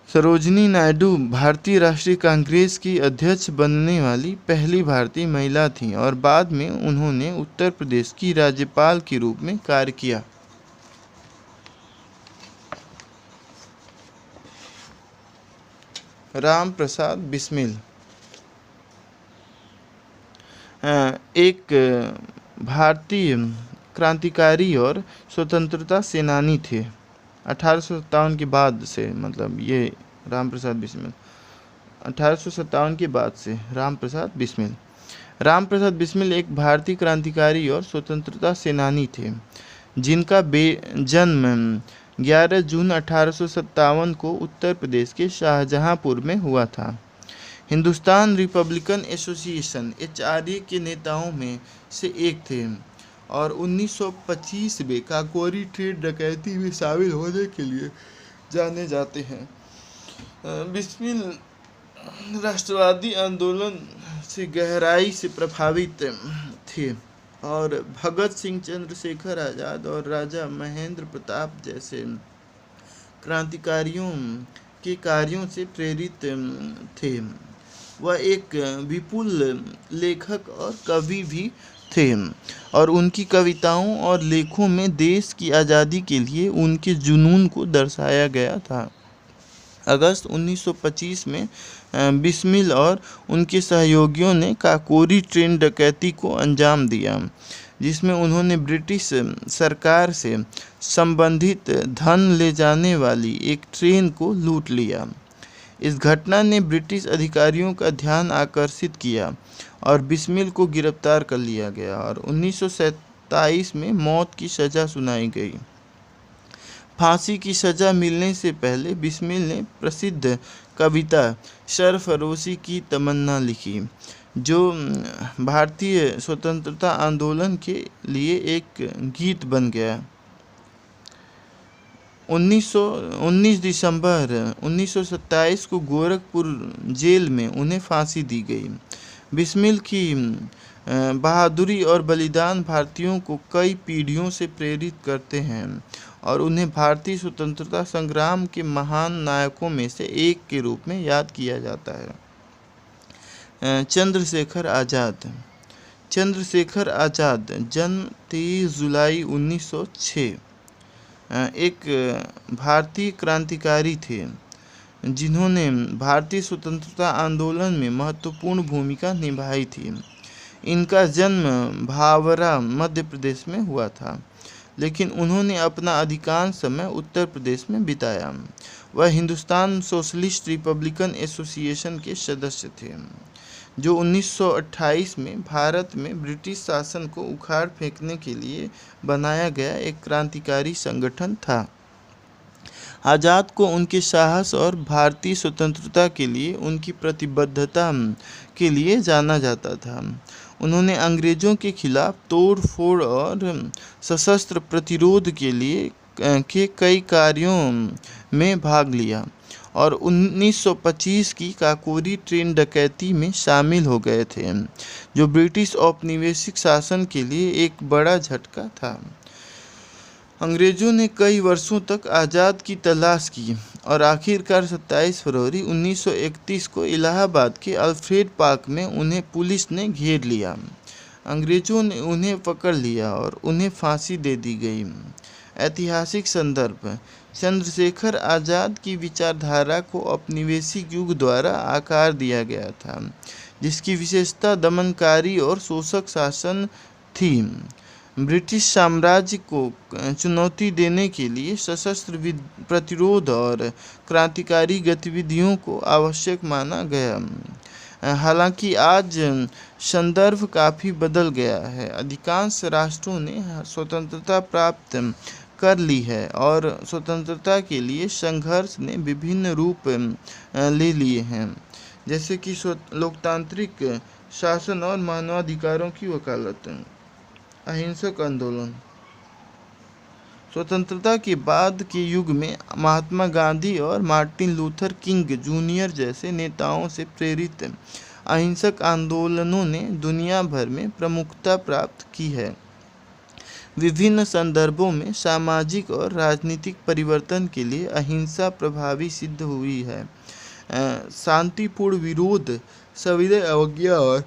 सरोजिनी नायडू भारतीय राष्ट्रीय कांग्रेस की अध्यक्ष बनने वाली पहली भारतीय महिला थीं और बाद में उन्होंने उत्तर प्रदेश की राज्यपाल के रूप में कार्य किया। राम प्रसाद बिस्मिल एक भारतीय क्रांतिकारी और स्वतंत्रता सेनानी थे। 1857 के बाद से, मतलब ये राम प्रसाद बिस्मिल 1857 के बाद से राम प्रसाद बिस्मिल। राम प्रसाद बिस्मिल एक भारतीय क्रांतिकारी और स्वतंत्रता सेनानी थे, जिनका जन्म 11 जून 1857 को उत्तर प्रदेश के शाहजहांपुर में हुआ था। हिंदुस्तान रिपब्लिकन एसोसिएशन (HRA) के नेताओं में से एक थे और 1925 में काकोरी ट्रेन डकैती में शामिल होने के लिए जाने जाते हैं। बिस्मिल राष्ट्रवादी आंदोलन से गहराई से प्रभावित थे और भगत सिंह, चंद्रशेखर आज़ाद और राजा महेंद्र प्रताप जैसे क्रांतिकारियों के कार्यों से प्रेरित थे। वह एक विपुल लेखक और कवि भी थे और उनकी कविताओं और लेखों में देश की आज़ादी के लिए उनके जुनून को दर्शाया गया था। अगस्त 1925 में बिस्मिल और उनके सहयोगियों ने काकोरी ट्रेन डकैती को अंजाम दिया, जिसमें उन्होंने ब्रिटिश सरकार से संबंधित धन ले जाने वाली एक ट्रेन को लूट लिया। इस घटना ने ब्रिटिश अधिकारियों का ध्यान आकर्षित किया और बिस्मिल को गिरफ्तार कर लिया गया और 1927 में मौत की सज़ा सुनाई गई। फांसी की सज़ा मिलने से पहले बिस्मिल ने प्रसिद्ध कविता सरफरोशी की तमन्ना लिखी, जो भारतीय स्वतंत्रता आंदोलन के लिए एक गीत बन गया। 19 दिसंबर 1927 को गोरखपुर जेल में उन्हें फांसी दी गई। बिस्मिल की बहादुरी और बलिदान भारतीयों को कई पीढ़ियों से प्रेरित करते हैं और उन्हें भारतीय स्वतंत्रता संग्राम के महान नायकों में से एक के रूप में याद किया जाता है। चंद्रशेखर आज़ाद। चंद्रशेखर आज़ाद जन्म 23 जुलाई 1906 एक भारतीय क्रांतिकारी थे, जिन्होंने भारतीय स्वतंत्रता आंदोलन में महत्वपूर्ण भूमिका निभाई थी। इनका जन्म भावरा, मध्य प्रदेश में हुआ था, लेकिन उन्होंने अपना अधिकांश समय उत्तर प्रदेश में बिताया। वह हिंदुस्तान सोशलिस्ट रिपब्लिकन एसोसिएशन के सदस्य थे, जो 1928 में भारत में ब्रिटिश शासन को उखाड़ फेंकने के लिए बनाया गया एक क्रांतिकारी संगठन था। आज़ाद को उनके साहस और भारतीय स्वतंत्रता के लिए उनकी प्रतिबद्धता के लिए जाना जाता था। उन्होंने अंग्रेज़ों के खिलाफ तोड़-फोड़ और सशस्त्र प्रतिरोध के कई कार्यों में भाग लिया और 1925 की काकोरी ट्रेन डकैती में शामिल हो गए थे, जो ब्रिटिश औपनिवेशिक शासन के लिए एक बड़ा झटका था। अंग्रेज़ों ने कई वर्षों तक आज़ाद की तलाश की और आखिरकार 27 फरवरी 1931 को इलाहाबाद के अल्फ्रेड पार्क में उन्हें पुलिस ने घेर लिया। अंग्रेज़ों ने उन्हें पकड़ लिया और उन्हें फांसी दे दी गई। ऐतिहासिक संदर्भ: चंद्रशेखर आज़ाद की विचारधारा को औपनिवेशिक युग द्वारा आकार दिया गया था, जिसकी विशेषता दमनकारी और शोषक शासन थी। ब्रिटिश साम्राज्य को चुनौती देने के लिए सशस्त्र प्रतिरोध और क्रांतिकारी गतिविधियों को आवश्यक माना गया। हालांकि आज संदर्भ काफ़ी बदल गया है। अधिकांश राष्ट्रों ने स्वतंत्रता प्राप्त कर ली है और स्वतंत्रता के लिए संघर्ष ने विभिन्न रूप ले लिए हैं, जैसे कि लोकतांत्रिक शासन और मानवाधिकारों की वकालत। अहिंसक आंदोलन। स्वतंत्रता के बाद के युग में महात्मा गांधी और मार्टिन लूथर किंग जूनियर जैसे नेताओं से प्रेरित अहिंसक आंदोलनों ने दुनिया भर में प्रमुखता प्राप्त की है। विभिन्न संदर्भों में सामाजिक और राजनीतिक परिवर्तन के लिए अहिंसा प्रभावी सिद्ध हुई है। शांतिपूर्ण विरोध, सविनय अवज्ञा और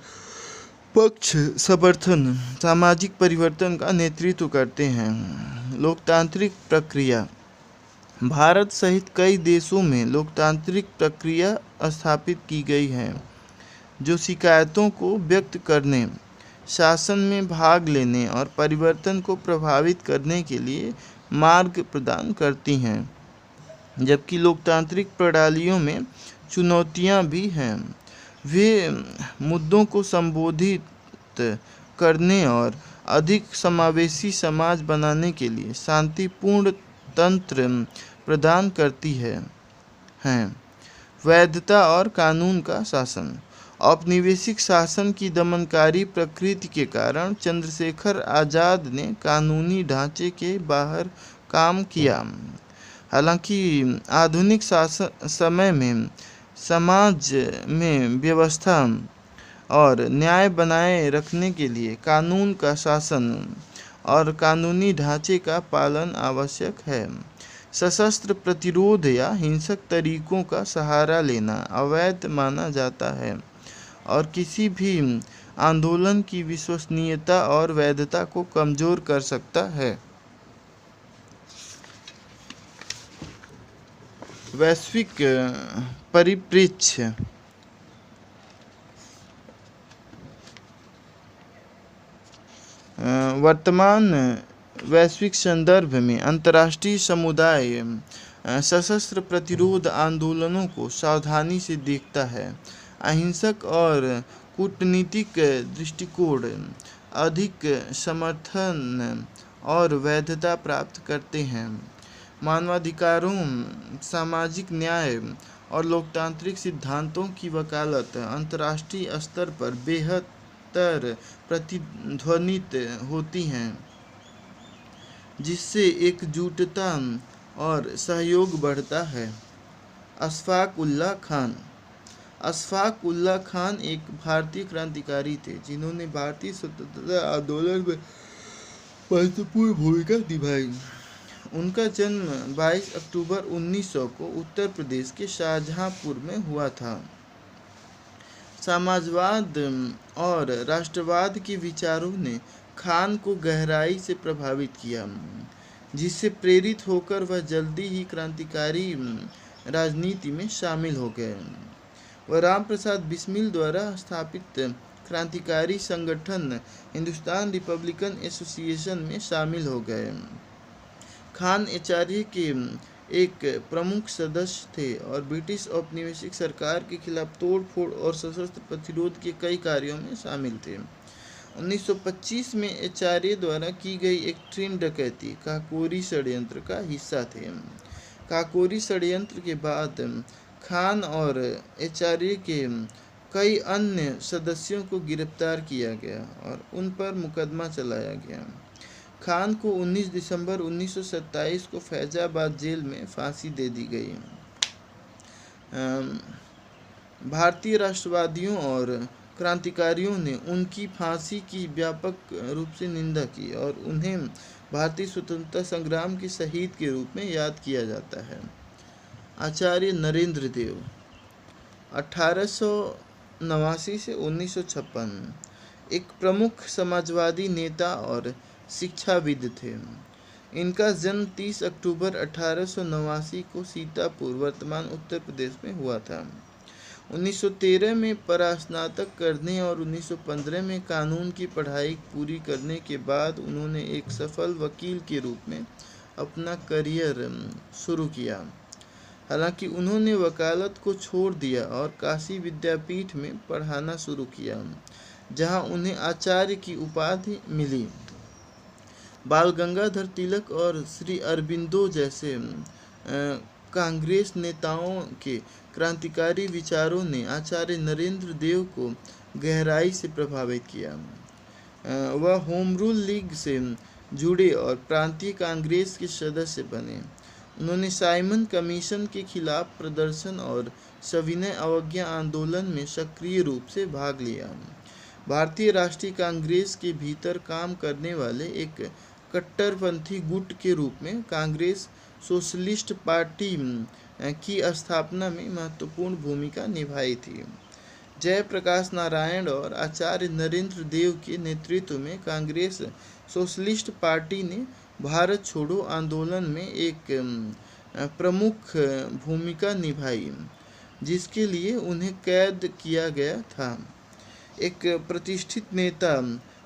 पक्ष समर्थन सामाजिक परिवर्तन का नेतृत्व करते हैं। लोकतांत्रिक प्रक्रिया। भारत सहित कई देशों में लोकतांत्रिक प्रक्रिया स्थापित की गई है, जो शिकायतों को व्यक्त करने, शासन में भाग लेने और परिवर्तन को प्रभावित करने के लिए मार्ग प्रदान करती हैं। जबकि लोकतांत्रिक प्रणालियों में चुनौतियां भी हैं। वे मुद्दों को संबोधित करने और अधिक समावेशी समाज बनाने के लिए शांतिपूर्ण तंत्र प्रदान करती हैं। वैधता और कानून का शासन। औपनिवेशिक शासन की दमनकारी प्रकृति के कारण चंद्रशेखर आज़ाद ने कानूनी ढांचे के बाहर काम किया। हालांकि आधुनिक समय में समाज में व्यवस्था और न्याय बनाए रखने के लिए कानून का शासन और कानूनी ढांचे का पालन आवश्यक है। सशस्त्र प्रतिरोध या हिंसक तरीकों का सहारा लेना अवैध माना जाता है और किसी भी आंदोलन की विश्वसनीयता और वैधता को कमजोर कर सकता है। वैश्विक परिप्रेक्ष्य। वर्तमान वैश्विक संदर्भ में अंतर्राष्ट्रीय समुदाय सशस्त्र प्रतिरोध आंदोलनों को सावधानी से देखता है। अहिंसक और कूटनीतिक दृष्टिकोण अधिक समर्थन और वैधता प्राप्त करते हैं। मानवाधिकारों, सामाजिक न्याय और लोकतांत्रिक सिद्धांतों की वकालत अंतर्राष्ट्रीय स्तर पर बेहतर प्रतिध्वनित होती हैं, जिससे एकजुटता और सहयोग बढ़ता है। अशफाक उल्लाह खान। अशफाक उल्लाह खान एक भारतीय क्रांतिकारी थे जिन्होंने भारतीय स्वतंत्रता आंदोलन में महत्वपूर्ण भूमिका निभाई। उनका जन्म 22 अक्टूबर 1900 को उत्तर प्रदेश के शाहजहांपुर में हुआ था। समाजवाद और राष्ट्रवाद के विचारों ने खान को गहराई से प्रभावित किया, जिससे प्रेरित होकर वह जल्दी ही क्रांतिकारी राजनीति में शामिल हो गए। वह राम प्रसाद बिस्मिल द्वारा स्थापित क्रांतिकारी संगठन हिंदुस्तान रिपब्लिकन एसोसिएशन में शामिल हो गए। खान आचार्य के एक प्रमुख सदस्य थे और ब्रिटिश औपनिवेशिक सरकार के खिलाफ तोड़फोड़ और सशस्त्र प्रतिरोध के कई कार्यों में शामिल थे। 1925 में आचार्य द्वारा की गई एक ट्रेन डकैती काकोरी षड्यंत्र का हिस्सा थे। काकोरी षड्यंत्र के बाद खान और आचार्य के कई अन्य सदस्यों को गिरफ्तार किया गया और उन पर मुकदमा चलाया गया। खान को 19 दिसंबर 1927 को फैजाबाद जेल में फांसी दे दी गई। भारतीय राष्ट्रवादियों और क्रांतिकारियों ने उनकी फांसी की व्यापक रूप से निंदा की और उन्हें भारतीय स्वतंत्रता संग्राम के शहीद के रूप में याद किया जाता है। आचार्य नरेंद्र देव 1889 से 1956 एक प्रमुख समाजवादी नेता और शिक्षाविद थे। इनका जन्म 30 अक्टूबर 1889 को सीतापुर वर्तमान उत्तर प्रदेश में हुआ था। 1913 में परास्नातक करने और 1915 में कानून की पढ़ाई पूरी करने के बाद उन्होंने एक सफल वकील के रूप में अपना करियर शुरू किया। हालांकि उन्होंने वकालत को छोड़ दिया और काशी विद्यापीठ में पढ़ाना शुरू किया, जहां उन्हें आचार्य की उपाधि मिली। बाल गंगाधर तिलक और श्री अरबिंदो जैसे कांग्रेस नेताओं के क्रांतिकारी विचारों ने आचार्य नरेंद्र देव को गहराई से प्रभावित किया। वह होम रूल लीग से जुड़े और प्रांतीय कांग्रेस के सदस्य बने। उन्होंने साइमन कमीशन के खिलाफ प्रदर्शन और सविनय अवज्ञा आंदोलन में सक्रिय रूप से भाग लिया। भारतीय राष्ट्रीय कांग्रेस के भीतर काम करने वाले एक कट्टरपंथी गुट के रूप में कांग्रेस सोशलिस्ट पार्टी की स्थापना में महत्वपूर्ण भूमिका निभाई थी। जयप्रकाश नारायण और आचार्य नरेंद्र देव के नेतृत्व में कांग्रेस सोशलिस्ट पार्टी ने भारत छोड़ो आंदोलन में एक प्रमुख भूमिका निभाई, जिसके लिए उन्हें कैद किया गया था। एक प्रतिष्ठित नेता,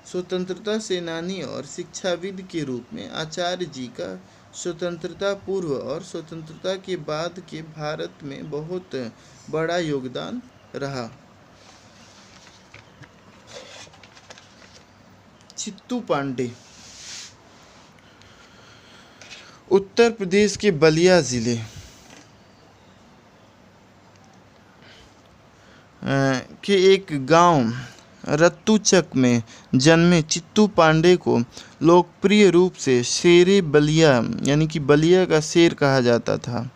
स्वतंत्रता सेनानी और शिक्षाविद के रूप में आचार्य जी का स्वतंत्रता पूर्व और स्वतंत्रता के बाद के भारत में बहुत बड़ा योगदान रहा। चित्तू पांडे उत्तर प्रदेश के बलिया जिले के एक गांव रत्तूचक में जन्मे चित्तू पांडे को लोकप्रिय रूप से शेरे बलिया यानी कि बलिया का शेर कहा जाता था।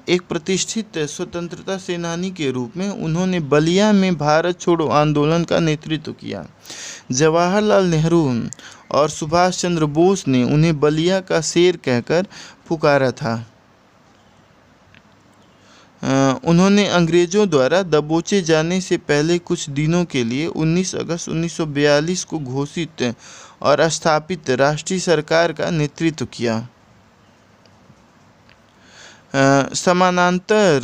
एक प्रतिष्ठित स्वतंत्रता सेनानी के रूप में उन्होंने बलिया में भारत छोड़ो आंदोलन का नेतृत्व किया। जवाहरलाल नेहरू और सुभाष चंद्र बोस ने उन्हें बलिया का शेर कहकर पुकारा था। उन्होंने अंग्रेजों द्वारा दबोचे जाने से पहले कुछ दिनों के लिए 19 अगस्त 1942 को घोषित और स्थापित राष्ट्रीय सरकार का नेतृत्व किया। समानांतर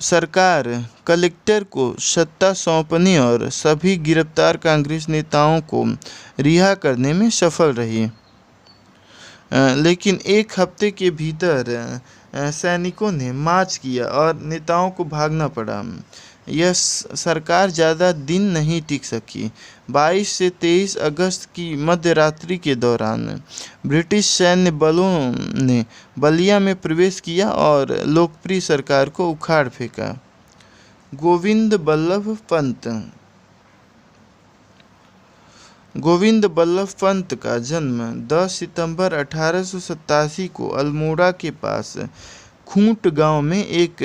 सरकार कलेक्टर को सत्ता सौंपने और सभी गिरफ्तार कांग्रेस नेताओं को रिहा करने में सफल रही, लेकिन एक हफ्ते के भीतर सैनिकों ने मार्च किया और नेताओं को भागना पड़ा। यह सरकार ज़्यादा दिन नहीं टिक सकी। 22 से 23 अगस्त की मध्यरात्रि के दौरान ब्रिटिश सैन्य बलों ने बलिया में प्रवेश किया और लोकप्रिय सरकार को उखाड़ फेंका। गोविंद बल्लभ पंत का जन्म 10 सितंबर 1887 को अल्मोड़ा के पास खूंट गांव में एक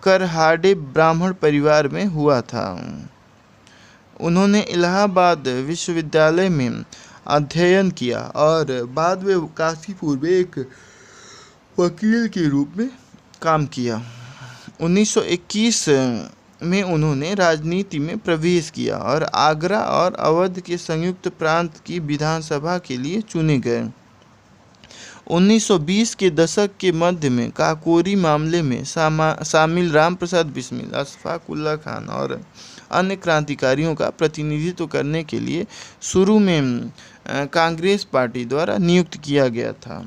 करहाडे ब्राह्मण परिवार में हुआ था। उन्होंने इलाहाबाद विश्वविद्यालय में अध्ययन किया और बाद में काशीपुर में एक वकील के रूप में काम किया। 1921 में उन्होंने राजनीति में प्रवेश किया और आगरा और अवध के संयुक्त प्रांत की विधानसभा के लिए चुने गए। 1920 के दशक के मध्य में काकोरी मामले में शामिल रामप्रसाद बिस्मिल, अशफाक उल्लाह खान और अन्य क्रांतिकारियों का प्रतिनिधित्व करने के लिए शुरू में कांग्रेस पार्टी द्वारा नियुक्त किया गया था।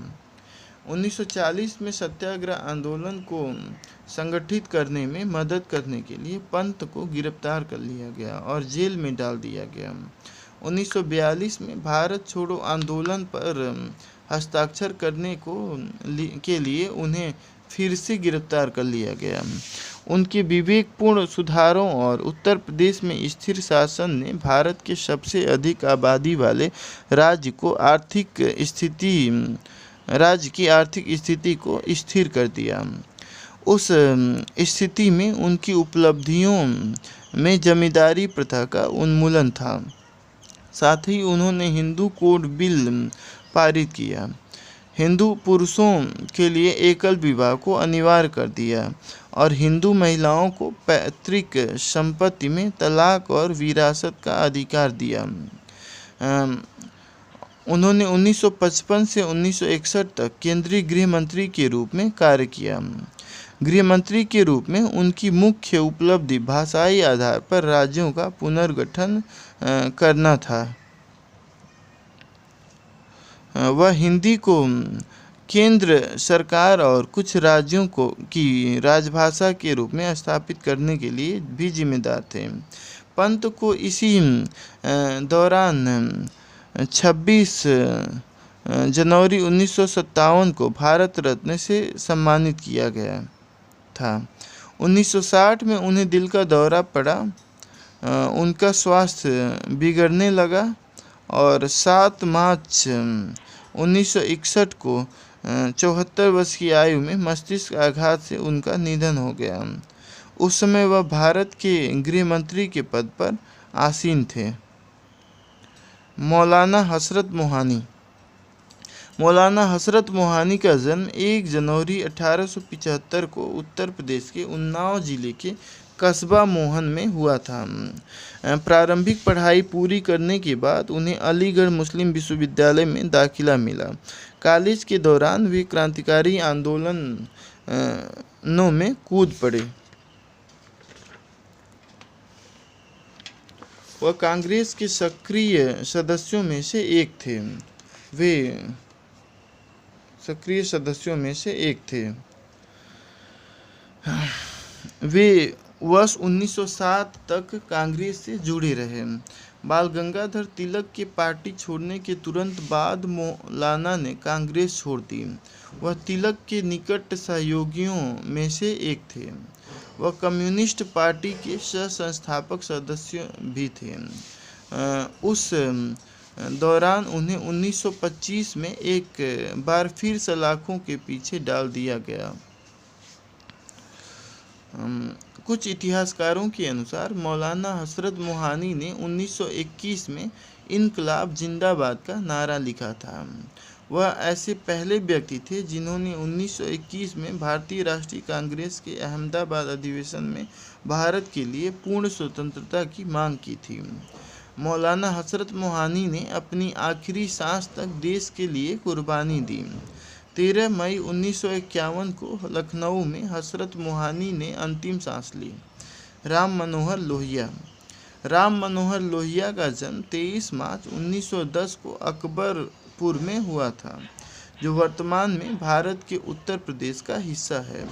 1940 में सत्याग्रह आंदोलन को संगठित करने में मदद करने के लिए पंत को गिरफ्तार कर लिया गया और जेल में डाल दिया गया। 1942 में भारत छोड़ो आंदोलन पर हस्ताक्षर करने के लिए उन्हें फिर से गिरफ्तार कर लिया गया। उनके विवेकपूर्ण सुधारों और उत्तर प्रदेश में स्थिर शासन ने भारत के सबसे अधिक आबादी वाले राज्य की आर्थिक स्थिति को स्थिर कर दिया। उस स्थिति में उनकी उपलब्धियों में जमींदारी प्रथा का उन्मूलन था। साथ ही उन्होंने हिंदू कोड बिल पारित किया, हिंदू पुरुषों के लिए एकल विवाह को अनिवार्य कर दिया और हिंदू महिलाओं को पैतृक संपत्ति में तलाक और विरासत का अधिकार दिया। उन्होंने 1955 से 1961 तक केंद्रीय गृह मंत्री के रूप में कार्य किया। गृह मंत्री के रूप में उनकी मुख्य उपलब्धि भाषाई आधार पर राज्यों का पुनर्गठन करना था। वह हिंदी को केंद्र सरकार और कुछ राज्यों की राजभाषा के रूप में स्थापित करने के लिए भी जिम्मेदार थे। पंत को इसी दौरान 26 जनवरी 1957 को भारत रत्न से सम्मानित किया गया था। 1960 में उन्हें दिल का दौरा पड़ा, उनका स्वास्थ्य बिगड़ने लगा और 7 मार्च 1961 को 74 वर्ष की आयु में मस्तिष्क आघात से उनका निधन हो गया। उस समय वह भारत के गृह मंत्री के पद पर आसीन थे। मौलाना हसरत मोहानी। मौलाना हसरत मोहानी का जन्म 1 जनवरी 1875 को उत्तर प्रदेश के उन्नाव जिले के कस्बा मोहन में हुआ था। प्रारंभिक पढ़ाई पूरी करने के बाद उन्हें अलीगढ़ मुस्लिम विश्वविद्यालय में दाखिला मिला। कॉलेज के दौरान वे क्रांतिकारी आंदोलनों में कूद पड़े। वह कांग्रेस के सक्रिय सदस्यों में से एक थे। वे वर्ष 1907 तक कांग्रेस से जुड़े रहे। बाल गंगाधर तिलक के पार्टी छोड़ने के तुरंत बाद मौलाना ने कांग्रेस छोड़ दी। वह तिलक के निकट सहयोगियों में से एक थे। वह कम्युनिस्ट पार्टी के सह-संस्थापक सदस्य भी थे। उस दौरान उन्हें 1925 में एक बार फिर सलाखों के पीछे डाल दिया गया। कुछ इतिहासकारों के अनुसार मौलाना हसरत मोहानी ने 1921 में इनकलाब जिंदाबाद का नारा लिखा था। वह ऐसे पहले व्यक्ति थे जिन्होंने 1921 में भारतीय राष्ट्रीय कांग्रेस के अहमदाबाद अधिवेशन में भारत के लिए पूर्ण स्वतंत्रता की मांग की थी। मौलाना हसरत मोहानी ने अपनी आखिरी सांस तक देश के लिए कुर्बानी दी। 13 मई 1951 को लखनऊ में हसरत मोहानी ने अंतिम सांस ली। राम मनोहर लोहिया। राम मनोहर लोहिया का जन्म 23 मार्च 1910 को अकबरपुर में हुआ था, जो वर्तमान में भारत के उत्तर प्रदेश का हिस्सा है।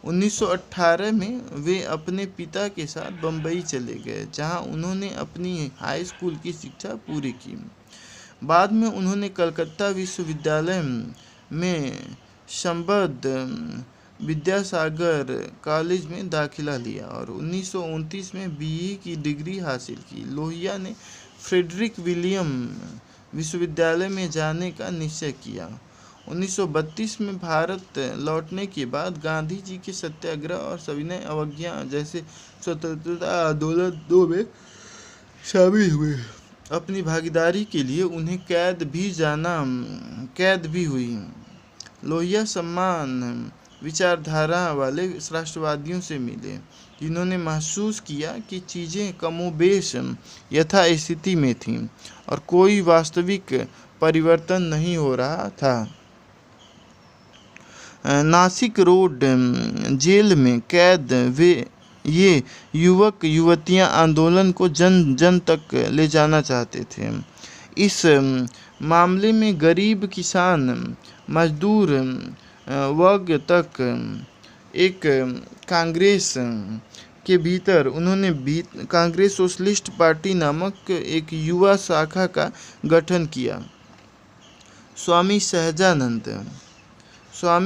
1918 में वे अपने पिता के साथ बम्बई चले गए, जहां उन्होंने अपनी हाई स्कूल की शिक्षा पूरी की। बाद में उन्होंने कलकत्ता विश्वविद्यालय में संबद्ध विद्यासागर कॉलेज में दाखिला लिया और 1929 में बीए की डिग्री हासिल की। लोहिया ने फ्रेडरिक विलियम विश्वविद्यालय में जाने का निश्चय किया। 1932 में भारत लौटने के बाद गांधी जी के सत्याग्रह और सविनय अवज्ञा जैसे स्वतंत्रता आंदोलनों में शामिल हुए। अपनी भागीदारी के लिए उन्हें कैद भी हुई। लोहिया समान विचारधारा वाले राष्ट्रवादियों से मिले, जिन्होंने महसूस किया कि चीज़ें कमोबेश यथास्थिति में थीं और कोई वास्तविक परिवर्तन नहीं हो रहा था। नासिक रोड जेल में कैद ये युवक युवतियां आंदोलन को जन जन तक ले जाना चाहते थे। इस मामले में गरीब किसान मजदूर वर्ग तक एक कांग्रेस के भीतर उन्होंने कांग्रेस सोशलिस्ट पार्टी नामक एक युवा शाखा का गठन किया। स्वामी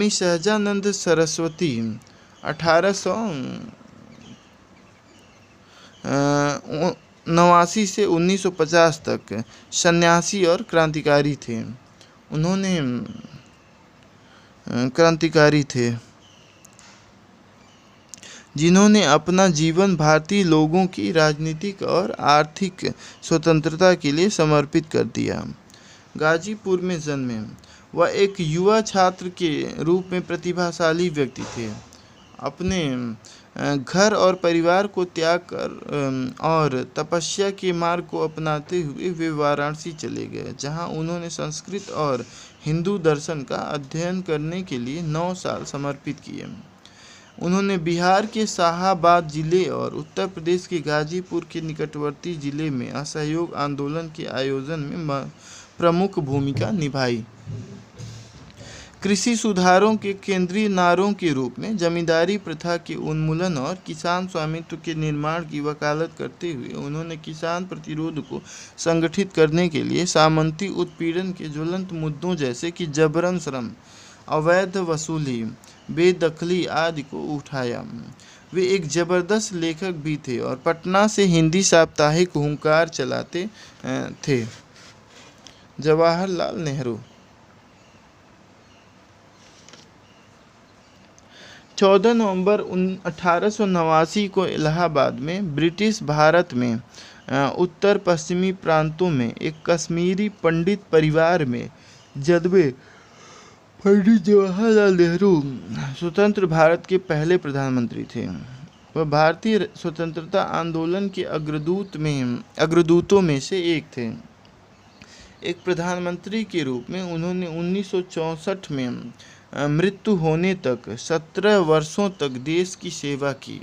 सहजानंद सरस्वती 1889 से 1950 तक सन्यासी और क्रांतिकारी थे। जिन्होंने अपना जीवन भारतीय लोगों की राजनीतिक और आर्थिक स्वतंत्रता के लिए समर्पित कर दिया। गाजीपुर में जन्मे, वह एक युवा छात्र के रूप में प्रतिभाशाली व्यक्ति थे। अपने घर और परिवार को त्याग कर और तपस्या के मार्ग को अपनाते हुए वे वाराणसी चले गए, जहां उन्होंने संस्कृत और हिंदू दर्शन का अध्ययन करने के लिए 9 साल समर्पित किए। उन्होंने बिहार के शाहाबाद जिले और उत्तर प्रदेश के गाजीपुर के निकटवर्ती जिले में असहयोग आंदोलन के आयोजन में प्रमुख भूमिका निभाई। कृषि सुधारों के केंद्रीय नारों के रूप में जमींदारी प्रथा के उन्मूलन और किसान स्वामित्व के निर्माण की वकालत करते हुए उन्होंने किसान प्रतिरोध को संगठित करने के लिए सामंती उत्पीड़न के ज्वलंत मुद्दों जैसे कि जबरन श्रम, अवैध वसूली, बेदखली आदि को उठाया। वे एक जबरदस्त लेखक भी थे और पटना से हिंदी साप्ताहिक हुंकार चलाते थे। जवाहरलाल नेहरू 14 नवंबर 1889 को इलाहाबाद में ब्रिटिश भारत में उत्तर पश्चिमी प्रांतों में एक कश्मीरी पंडित परिवार में जन्मे पंडित जवाहरलाल नेहरू स्वतंत्र भारत के पहले प्रधानमंत्री थे। वह भारतीय स्वतंत्रता आंदोलन के अग्रदूतों में से एक थे। एक प्रधानमंत्री के रूप में उन्होंने 1964 में मृत्यु होने तक 17 वर्षों तक देश की सेवा की।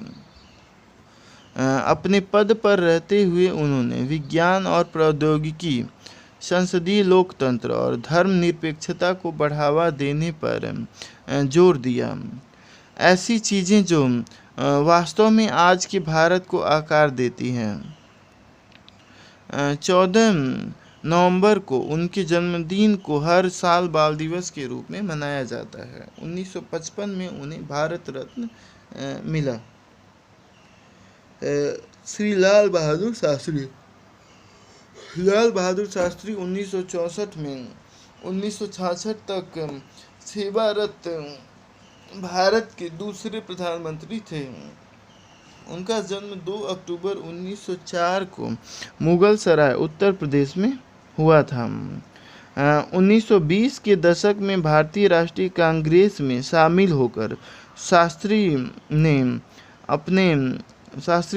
अपने पद पर रहते हुए उन्होंने विज्ञान और प्रौद्योगिकी, संसदीय लोकतंत्र और धर्मनिरपेक्षता को बढ़ावा देने पर जोर दिया। ऐसी चीज़ें जो वास्तव में आज के भारत को आकार देती हैं। 14 नवंबर को उनके जन्मदिन को हर साल बाल दिवस के रूप में मनाया जाता है। 1955 में उन्हें भारत रत्न मिला। श्री लाल बहादुर शास्त्री 1964 में 1966 तक सेवारत भारत के दूसरे प्रधानमंत्री थे। उनका जन्म 2 अक्टूबर 1904 को मुगल सराय उत्तर प्रदेश में हुआ था। 1920 के दशक में भारतीय राष्ट्रीय कांग्रेस में शामिल होकर शास्त्री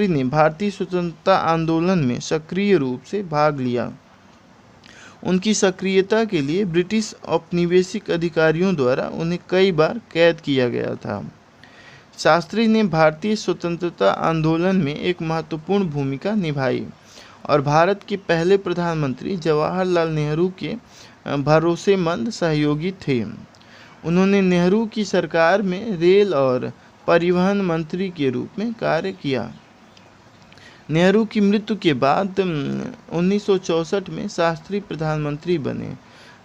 ने भारतीय स्वतंत्रता आंदोलन में सक्रिय रूप से भाग लिया। उनकी सक्रियता के लिए ब्रिटिश औपनिवेशिक अधिकारियों द्वारा उन्हें कई बार कैद किया गया था। शास्त्री ने भारतीय स्वतंत्रता आंदोलन में एक महत्वपूर्ण भूमिका निभाई और भारत के पहले प्रधानमंत्री जवाहरलाल नेहरू के भरोसेमंद सहयोगी थे। उन्होंने नेहरू की सरकार में रेल और परिवहन मंत्री के रूप में कार्य किया। नेहरू की मृत्यु के बाद 1964 में शास्त्री प्रधानमंत्री बने।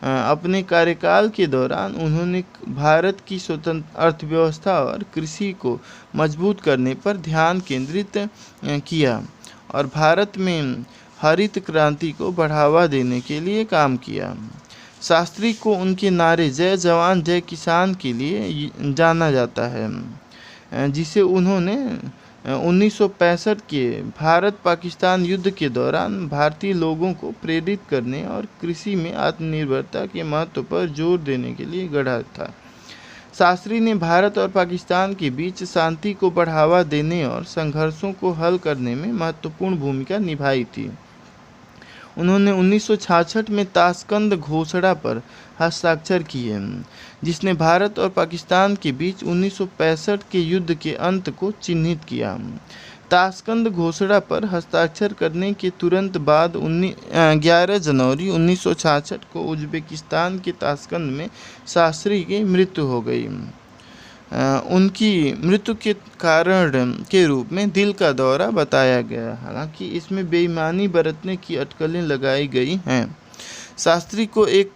अपने कार्यकाल के दौरान उन्होंने भारत की स्वतंत्र अर्थव्यवस्था और कृषि को मजबूत करने पर ध्यान केंद्रित किया और भारत में हरित क्रांति को बढ़ावा देने के लिए काम किया। शास्त्री को उनके नारे जय जवान जय किसान के लिए जाना जाता है, जिसे उन्होंने 1965 के भारत पाकिस्तान युद्ध के दौरान भारतीय लोगों को प्रेरित करने और कृषि में आत्मनिर्भरता के महत्व पर जोर देने के लिए गढ़ा था। शास्त्री ने भारत और पाकिस्तान के बीच शांति को बढ़ावा देने और संघर्षों को हल करने में महत्वपूर्ण भूमिका निभाई थी। उन्होंने 1966 में ताशकंद घोषणा पर हस्ताक्षर किए, जिसने भारत और पाकिस्तान के बीच 1965 के युद्ध के अंत को चिन्हित किया। ताशकंद घोषणा पर हस्ताक्षर करने के तुरंत बाद 11 जनवरी 1966 को उज्बेकिस्तान के ताशकंद में शास्त्री की मृत्यु हो गई। उनकी मृत्यु के कारण के रूप में दिल का दौरा बताया गया, हालांकि इसमें बेईमानी बरतने की अटकलें लगाई गई हैं। शास्त्री को एक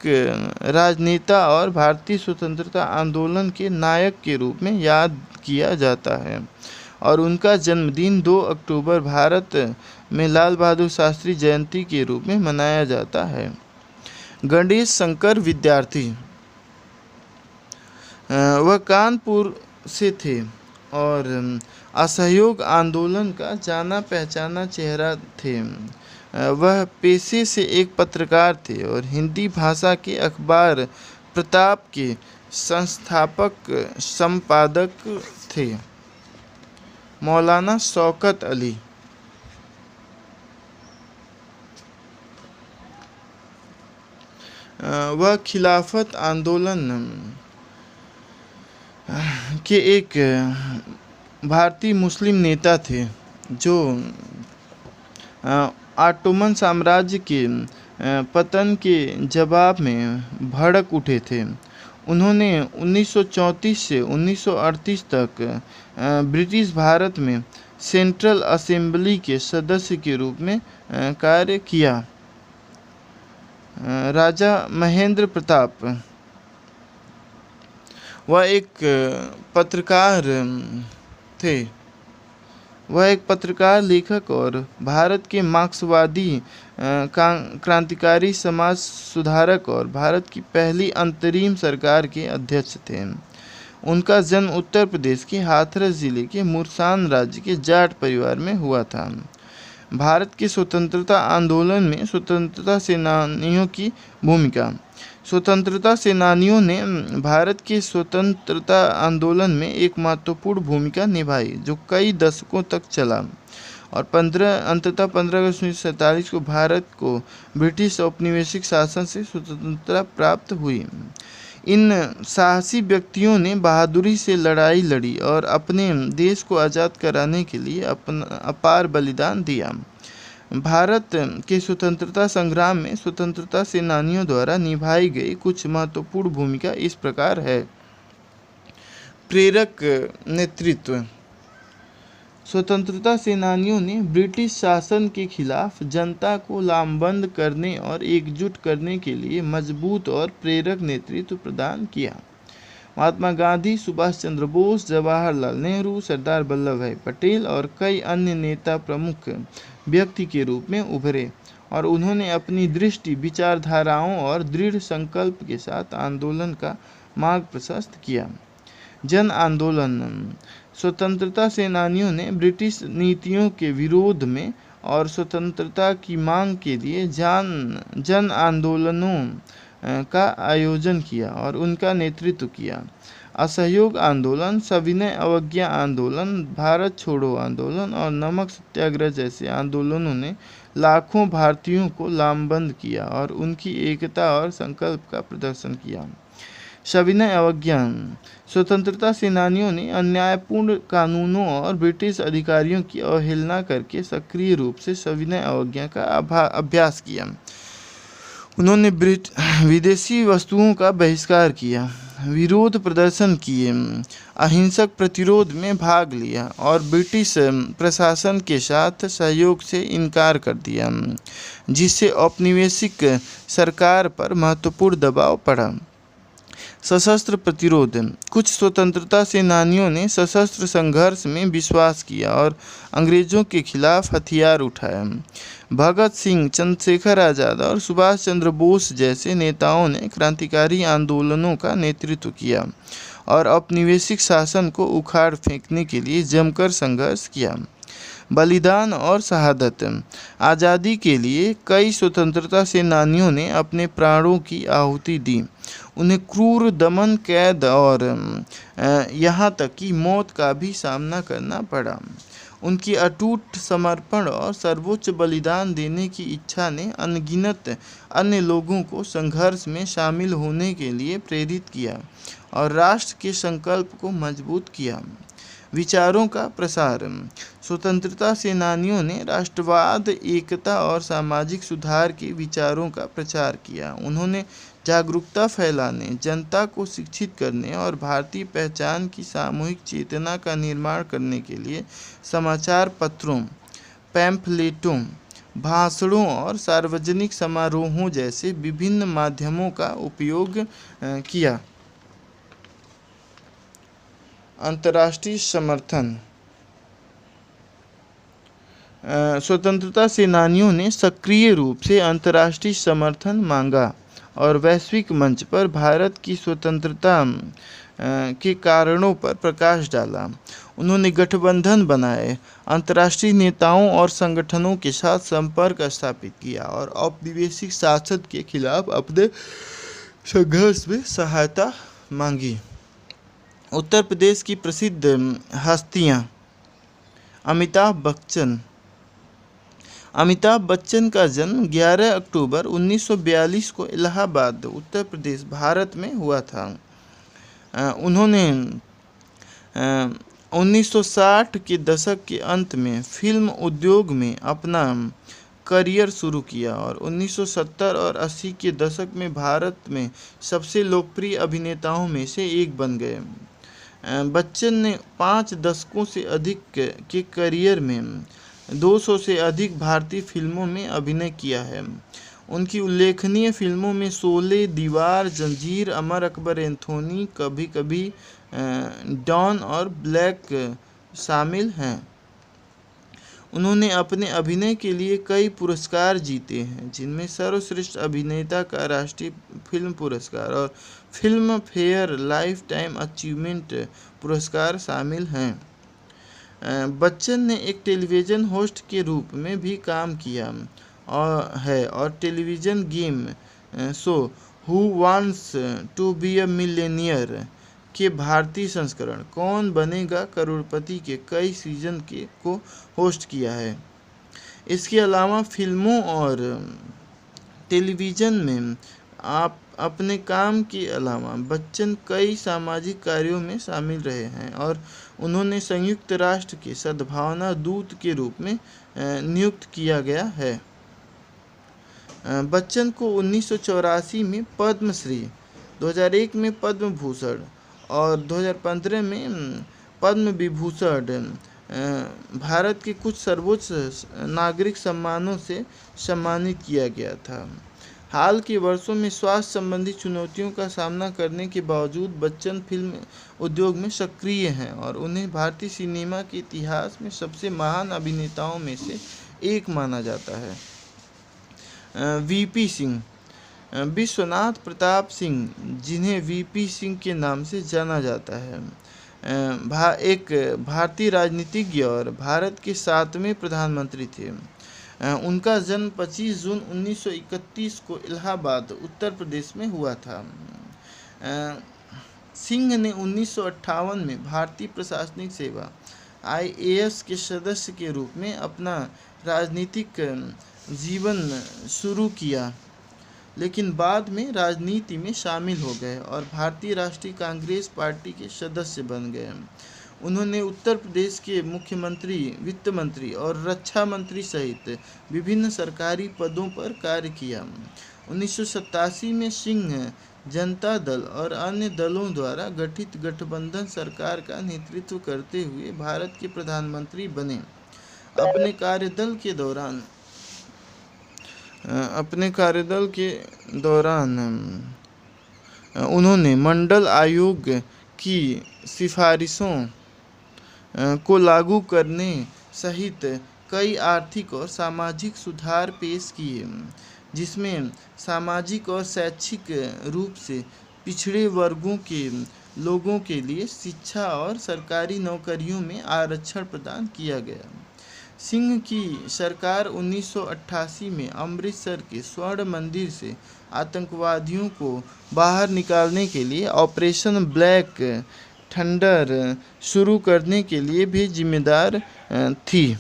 राजनेता और भारतीय स्वतंत्रता आंदोलन के नायक के रूप में याद किया जाता है और उनका जन्मदिन 2 अक्टूबर भारत में लाल बहादुर शास्त्री जयंती के रूप में मनाया जाता है। गणेश शंकर विद्यार्थी वह कानपुर से थे और असहयोग आंदोलन का जाना पहचाना चेहरा थे। वह पेशे से एक पत्रकार थे और हिंदी भाषा के अखबार प्रताप के संस्थापक संपादक थे। मौलाना शौकत अली वह खिलाफत आंदोलन के एक भारतीय मुस्लिम नेता थे जो ऑटोमन साम्राज्य के पतन के जवाब में भड़क उठे थे। उन्होंने 1934 से 1938 तक ब्रिटिश भारत में सेंट्रल असेंबली के सदस्य के रूप में कार्य किया। राजा महेंद्र प्रताप वह एक पत्रकार थे। वह एक पत्रकार, लेखक और भारत के मार्क्सवादी क्रांतिकारी समाज सुधारक और भारत की पहली अंतरिम सरकार के अध्यक्ष थे। उनका जन्म उत्तर प्रदेश के हाथरस जिले के मुरसान राज्य के जाट परिवार में हुआ था। भारत के स्वतंत्रता आंदोलन में स्वतंत्रता सेनानियों की भूमिका। स्वतंत्रता सेनानियों ने भारत के स्वतंत्रता आंदोलन में एक महत्वपूर्ण भूमिका निभाई जो कई दशकों तक चला और अंततः 15 अगस्त 1947 को भारत को ब्रिटिश औपनिवेशिक शासन से स्वतंत्रता प्राप्त हुई। इन साहसी व्यक्तियों ने बहादुरी से लड़ाई लड़ी और अपने देश को आज़ाद कराने के लिए अपना अपार बलिदान दिया। भारत के स्वतंत्रता संग्राम में स्वतंत्रता सेनानियों द्वारा निभाई गई कुछ महत्वपूर्ण भूमिका इस प्रकार है। प्रेरक नेतृत्व। स्वतंत्रता सेनानियों ने ब्रिटिश शासन के खिलाफ जनता को लामबंद करने और एकजुट करने के लिए मजबूत और प्रेरक नेतृत्व प्रदान किया। महात्मा गांधी, सुभाष चंद्र बोस, जवाहरलाल नेहरू, सरदार वल्लभ भाई पटेल और कई अन्य नेता प्रमुख व्यक्ति के रूप में उभरे और उन्होंने अपनी दृष्टि, विचारधाराओं और दृढ़ संकल्प के साथ आंदोलन का मार्ग प्रशस्त किया। जन आंदोलन। स्वतंत्रता सेनानियों ने ब्रिटिश नीतियों के विरोध में और स्वतंत्रता की मांग के लिए जन आंदोलनों का आयोजन किया और उनका नेतृत्व किया। असहयोग आंदोलन, सविनय अवज्ञा आंदोलन, भारत छोड़ो आंदोलन और नमक सत्याग्रह जैसे आंदोलनों ने लाखों भारतीयों को लामबंद किया और उनकी एकता और संकल्प का प्रदर्शन किया। सविनय अवज्ञा। स्वतंत्रता सेनानियों ने अन्यायपूर्ण कानूनों और ब्रिटिश अधिकारियों की अवहेलना करके सक्रिय रूप से सविनय अवज्ञा का अभ्यास किया। उन्होंने विदेशी वस्तुओं का बहिष्कार किया, विरोध प्रदर्शन किए, अहिंसक प्रतिरोध में भाग लिया और ब्रिटिश प्रशासन के साथ सहयोग से इनकार कर दिया, जिससे औपनिवेशिक सरकार पर महत्वपूर्ण दबाव पड़ा। सशस्त्र प्रतिरोध। कुछ स्वतंत्रता सेनानियों ने सशस्त्र संघर्ष में विश्वास किया और अंग्रेजों के खिलाफ हथियार उठाया। भगत सिंह, चंद्रशेखर आज़ाद और सुभाष चंद्र बोस जैसे नेताओं ने क्रांतिकारी आंदोलनों का नेतृत्व किया और औपनिवेशिक शासन को उखाड़ फेंकने के लिए जमकर संघर्ष किया। बलिदान और शहादत। आज़ादी के लिए कई स्वतंत्रता सेनानियों ने अपने प्राणों की आहुति दी। उन्हें क्रूर दमन, कैद और यहाँ तक कि मौत का भी सामना करना पड़ा। उनकी अटूट समर्पण और सर्वोच्च बलिदान देने की इच्छा ने अनगिनत अन्य लोगों को संघर्ष में शामिल होने के लिए प्रेरित किया और राष्ट्र के संकल्प को मजबूत किया। विचारों का प्रसार। स्वतंत्रता सेनानियों ने राष्ट्रवाद, एकता और सामाजिक सुधार के विचारों का प्रचार किया। उन्होंने जागरूकता फैलाने, जनता को शिक्षित करने और भारतीय पहचान की सामूहिक चेतना का निर्माण करने के लिए समाचार पत्रों, पैम्फलेटों, भाषणों और सार्वजनिक समारोहों जैसे विभिन्न माध्यमों का उपयोग किया। अंतर्राष्ट्रीय समर्थन। स्वतंत्रता सेनानियों ने सक्रिय रूप से अंतर्राष्ट्रीय समर्थन मांगा और वैश्विक मंच पर भारत की स्वतंत्रता के कारणों पर प्रकाश डाला। उन्होंने गठबंधन बनाए, अंतर्राष्ट्रीय नेताओं और संगठनों के साथ संपर्क स्थापित किया और औपनिवेशिक शासन के खिलाफ अपने संघर्ष में सहायता मांगी। उत्तर प्रदेश की प्रसिद्ध हस्तियां। अमिताभ बच्चन। अमिताभ बच्चन का जन्म 11 अक्टूबर 1942 को इलाहाबाद, उत्तर प्रदेश, भारत में हुआ था। उन्होंने 1960 के दशक के अंत में फिल्म उद्योग में अपना करियर शुरू किया और 1970 और 80 के दशक में भारत में सबसे लोकप्रिय अभिनेताओं में से एक बन गए। बच्चन ने 5 दशकों से अधिक के करियर में 200 से अधिक भारतीय फिल्मों में अभिनय किया है। उनकी उल्लेखनीय फिल्मों में शोले, दीवार, जंजीर, अमर अकबर एंथोनी, कभी कभी डॉन और ब्लैक शामिल हैं। उन्होंने अपने अभिनय के लिए कई पुरस्कार जीते हैं, जिनमें सर्वश्रेष्ठ अभिनेता का राष्ट्रीय फिल्म पुरस्कार और film fair life time achievement पुरस्कार शामिल हैं। बच्चन ने एक टेलीविज़न होस्ट के रूप में भी काम किया और television game show who wants to be a millionaire के भारतीय संस्करण कौन बनेगा करोड़पति के कई सीजन को होस्ट किया है। इसके अलावा फिल्मों और टेलीविज़न में आप अपने काम के अलावा बच्चन कई सामाजिक कार्यों में शामिल रहे हैं और उन्होंने संयुक्त राष्ट्र के सद्भावना दूत के रूप में नियुक्त किया गया है। बच्चन को 1984 में पद्मश्री, 2001 में पद्म भूषण और 2015 में पद्म विभूषण भारत के कुछ सर्वोच्च नागरिक सम्मानों से सम्मानित किया गया था। हाल के वर्षों में स्वास्थ्य संबंधी चुनौतियों का सामना करने के बावजूद बच्चन फिल्म उद्योग में सक्रिय हैं और उन्हें भारतीय सिनेमा के इतिहास में सबसे महान अभिनेताओं में से एक माना जाता है। वीपी सिंह, विश्वनाथ प्रताप सिंह, जिन्हें वीपी सिंह के नाम से जाना जाता है, एक भारतीय राजनीतिज्ञ और भारत के 7वें प्रधानमंत्री थे। उनका जन्म 25 जून 1931 को इलाहाबाद, उत्तर प्रदेश में हुआ था। सिंह ने 1958 में भारतीय प्रशासनिक सेवा IAS के सदस्य के रूप में अपना राजनीतिक जीवन शुरू किया, लेकिन बाद में राजनीति में शामिल हो गए और भारतीय राष्ट्रीय कांग्रेस पार्टी के सदस्य बन गए। उन्होंने उत्तर प्रदेश के मुख्यमंत्री, वित्त मंत्री और रक्षा मंत्री सहित विभिन्न सरकारी पदों पर कार्य किया। 1987 में सिंह जनता दल और अन्य दलों द्वारा गठित गठबंधन सरकार का नेतृत्व करते हुए भारत के प्रधानमंत्री बने। अपने कार्यकाल के दौरान उन्होंने मंडल आयोग की सिफारिशों को लागू करने सहित कई आर्थिक और सामाजिक सुधार पेश किए, जिसमें सामाजिक और शैक्षिक रूप से पिछड़े वर्गों के लोगों के लिए शिक्षा और सरकारी नौकरियों में आरक्षण प्रदान किया गया। सिंह की सरकार 1988 में अमृतसर के स्वर्ण मंदिर से आतंकवादियों को बाहर निकालने के लिए ऑपरेशन ब्लैक थंडर शुरू करने के लिए भी जिम्मेदार थी।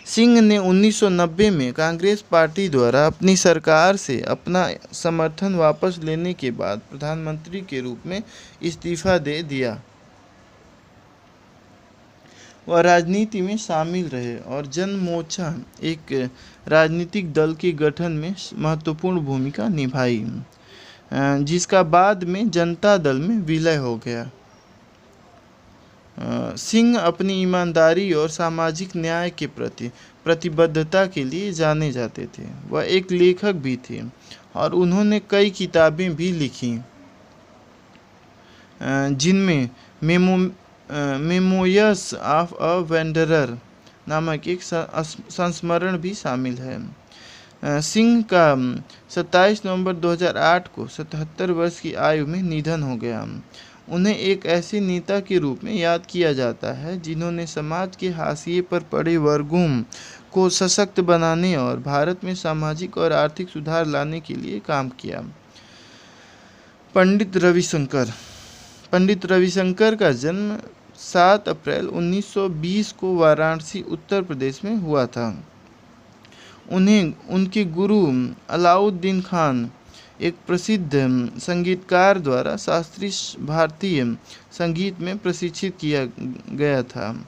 सिंह ने 1990 में कांग्रेस पार्टी द्वारा अपनी सरकार से अपना समर्थन वापस लेने के बाद प्रधानमंत्री के रूप में इस्तीफा दे दिया। वह राजनीति में शामिल रहे और जन मोर्चा, एक राजनीतिक दल के गठन में महत्वपूर्ण भूमिका निभाई, जिसका बाद में जनता दल में विलय हो गया। सिंह अपनी ईमानदारी और सामाजिक न्याय के प्रति प्रतिबद्धता के लिए जाने जाते थे। वह एक लेखक भी थे और उन्होंने कई किताबें भी लिखी, जिनमें मेमोयर्स ऑफ अ वेंडरर नामक एक संस्मरण भी शामिल है। सिंह का 27 नवंबर 2008 को 77 वर्ष की आयु में निधन हो गया। उन्हें एक ऐसे नेता के रूप में याद किया जाता है जिन्होंने समाज के हाशिए पर पड़े वर्गों को सशक्त बनाने और भारत में सामाजिक और आर्थिक सुधार लाने के लिए काम किया। पंडित रविशंकर का जन्म 7 अप्रैल 1920 को वाराणसी, उत्तर प्रदेश में हुआ था। उन्हें उनके गुरु अलाउद्दीन खान, एक प्रसिद्ध संगीतकार द्वारा शास्त्रीय भारतीय संगीत में प्रशिक्षित किया गया था।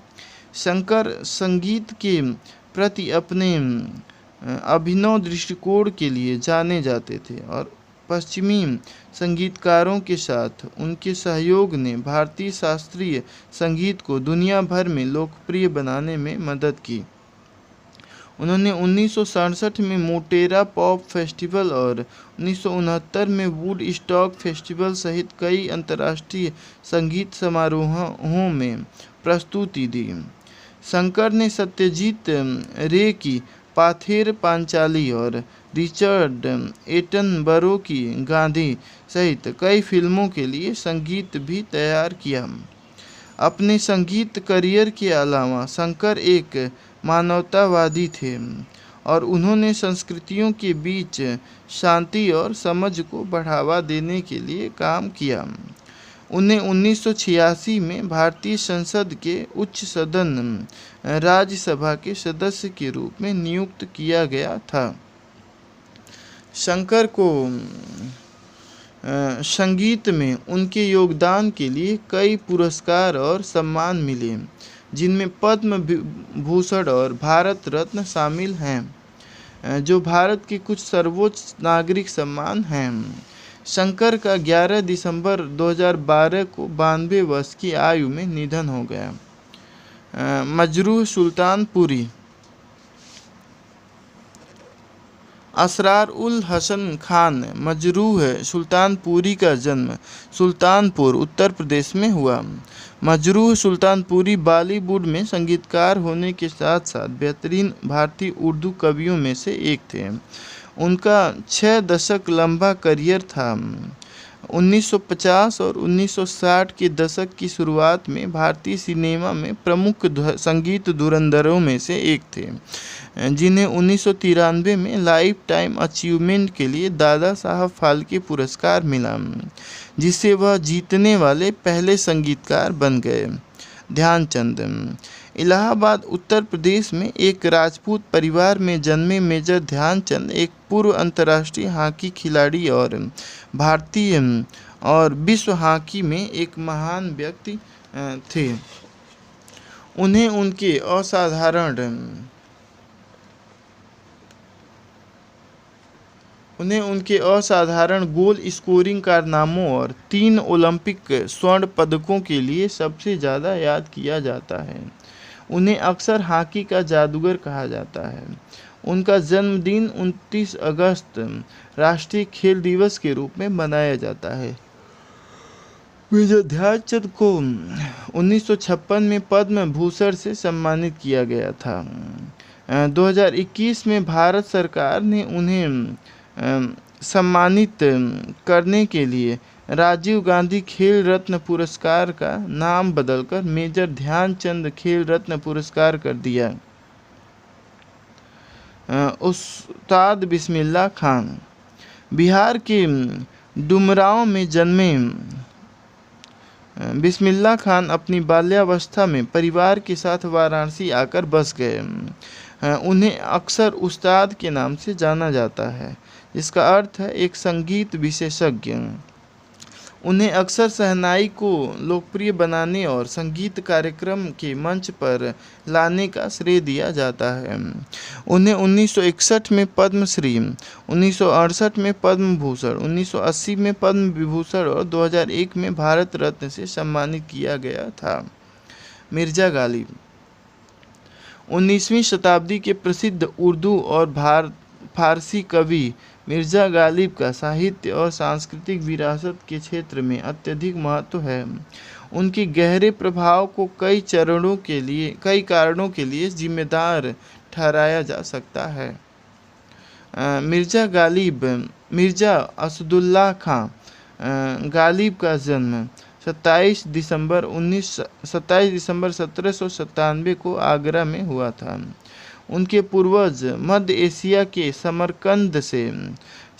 शंकर संगीत के प्रति अपने अभिनव दृष्टिकोण के लिए जाने जाते थे और पश्चिमी संगीतकारों के साथ उनके सहयोग ने भारतीय शास्त्रीय संगीत को दुनिया भर में लोकप्रिय बनाने में मदद की। उन्होंने 1967 में मोटेरा पॉप फेस्टिवल और 1969 में वुडस्टॉक फेस्टिवल सहित कई अंतर्राष्ट्रीय संगीत समारोहों में प्रस्तुति दी। शंकर ने सत्यजीत रे की पाथेर पांचाली और रिचर्ड एटनबरो की गांधी सहित कई फिल्मों के लिए संगीत भी तैयार किया। अपने संगीत करियर के अलावा शंकर एक मानवतावादी थे और उन्होंने संस्कृतियों के बीच शांति और समझ को बढ़ावा देने के लिए काम किया। उन्हें 1986 में भारतीय संसद के उच्च सदन राज्यसभा के सदस्य के रूप में नियुक्त किया गया था। शंकर को संगीत में उनके योगदान के लिए कई पुरस्कार और सम्मान मिले, जिनमें पद्म भूषण और भारत रत्न शामिल हैं, जो भारत के कुछ सर्वोच्च नागरिक सम्मान हैं। शंकर का 11 दिसंबर 2012 को 92 वर्ष की आयु में निधन हो गया। मजरूह सुल्तानपुरी। असरार उल हसन खान मजरूह सुल्तानपुरी का जन्म सुल्तानपुर, उत्तर प्रदेश में हुआ। मजरूह सुल्तानपुरी बॉलीवुड में संगीतकार होने के साथ साथ बेहतरीन भारतीय उर्दू कवियों में से एक थे। उनका 6 दशक लंबा करियर था। 1950 और 1960 के दशक की शुरुआत में भारतीय सिनेमा में प्रमुख संगीत धुरंधरों में से एक थे, जिन्हें 1993 में लाइफ टाइम अचीवमेंट के लिए दादा साहब फाल्के पुरस्कार मिला, जिससे वह जीतने वाले पहले संगीतकार बन गए। ध्यानचंद। इलाहाबाद, उत्तर प्रदेश में एक राजपूत परिवार में जन्मे मेजर ध्यानचंद एक पूर्व अंतर्राष्ट्रीय हॉकी खिलाड़ी और भारतीय और विश्व हॉकी में एक महान व्यक्ति थे। उन्हें उनके असाधारण गोल स्कोरिंग कारनामों और 3 ओलंपिक स्वर्ण पदकों के लिए सबसे ज़्यादा याद किया जाता है। उन्हें अक्सर हॉकी का जादूगर कहा जाता है। उनका जन्मदिन 29 अगस्त राष्ट्रीय खेल दिवस के रूप में मनाया जाता है। मेजर ध्यानचंद को 1956 में पद्म भूषण से सम्मानित किया गया था। 2021 में भारत सरकार ने उन्हें सम्मानित करने के लिए राजीव गांधी खेल रत्न पुरस्कार का नाम बदलकर मेजर ध्यानचंद खेल रत्न पुरस्कार कर दिया। उस्ताद बिस्मिल्लाह खान। बिहार के डुमरांव में जन्मे बिस्मिल्लाह खान अपनी बाल्यावस्था में परिवार के साथ वाराणसी आकर बस गए। उन्हें अक्सर उस्ताद के नाम से जाना जाता है, जिसका अर्थ है एक संगीत विशेषज्ञ। उन्हें अक्सर शहनाई को लोकप्रिय बनाने और संगीत कार्यक्रम के मंच पर लाने का श्रेय दिया जाता है। उन्हें 1961 में पद्मश्री, 1968 में पद्म भूषण, 1980 में पद्म विभूषण और 2001 में भारत रत्न से सम्मानित किया गया था। मिर्जा गालिब। 19वीं शताब्दी के प्रसिद्ध उर्दू और फारसी कवि मिर्जा गालिब का साहित्य और सांस्कृतिक विरासत के क्षेत्र में अत्यधिक महत्व है। उनके गहरे प्रभाव को कई कारणों के लिए जिम्मेदार ठहराया जा सकता है। मिर्जा असदुल्लाह खां गालिब का जन्म 27 दिसंबर 1797 को आगरा में हुआ था। उनके पूर्वज मध्य एशिया के समरकंद से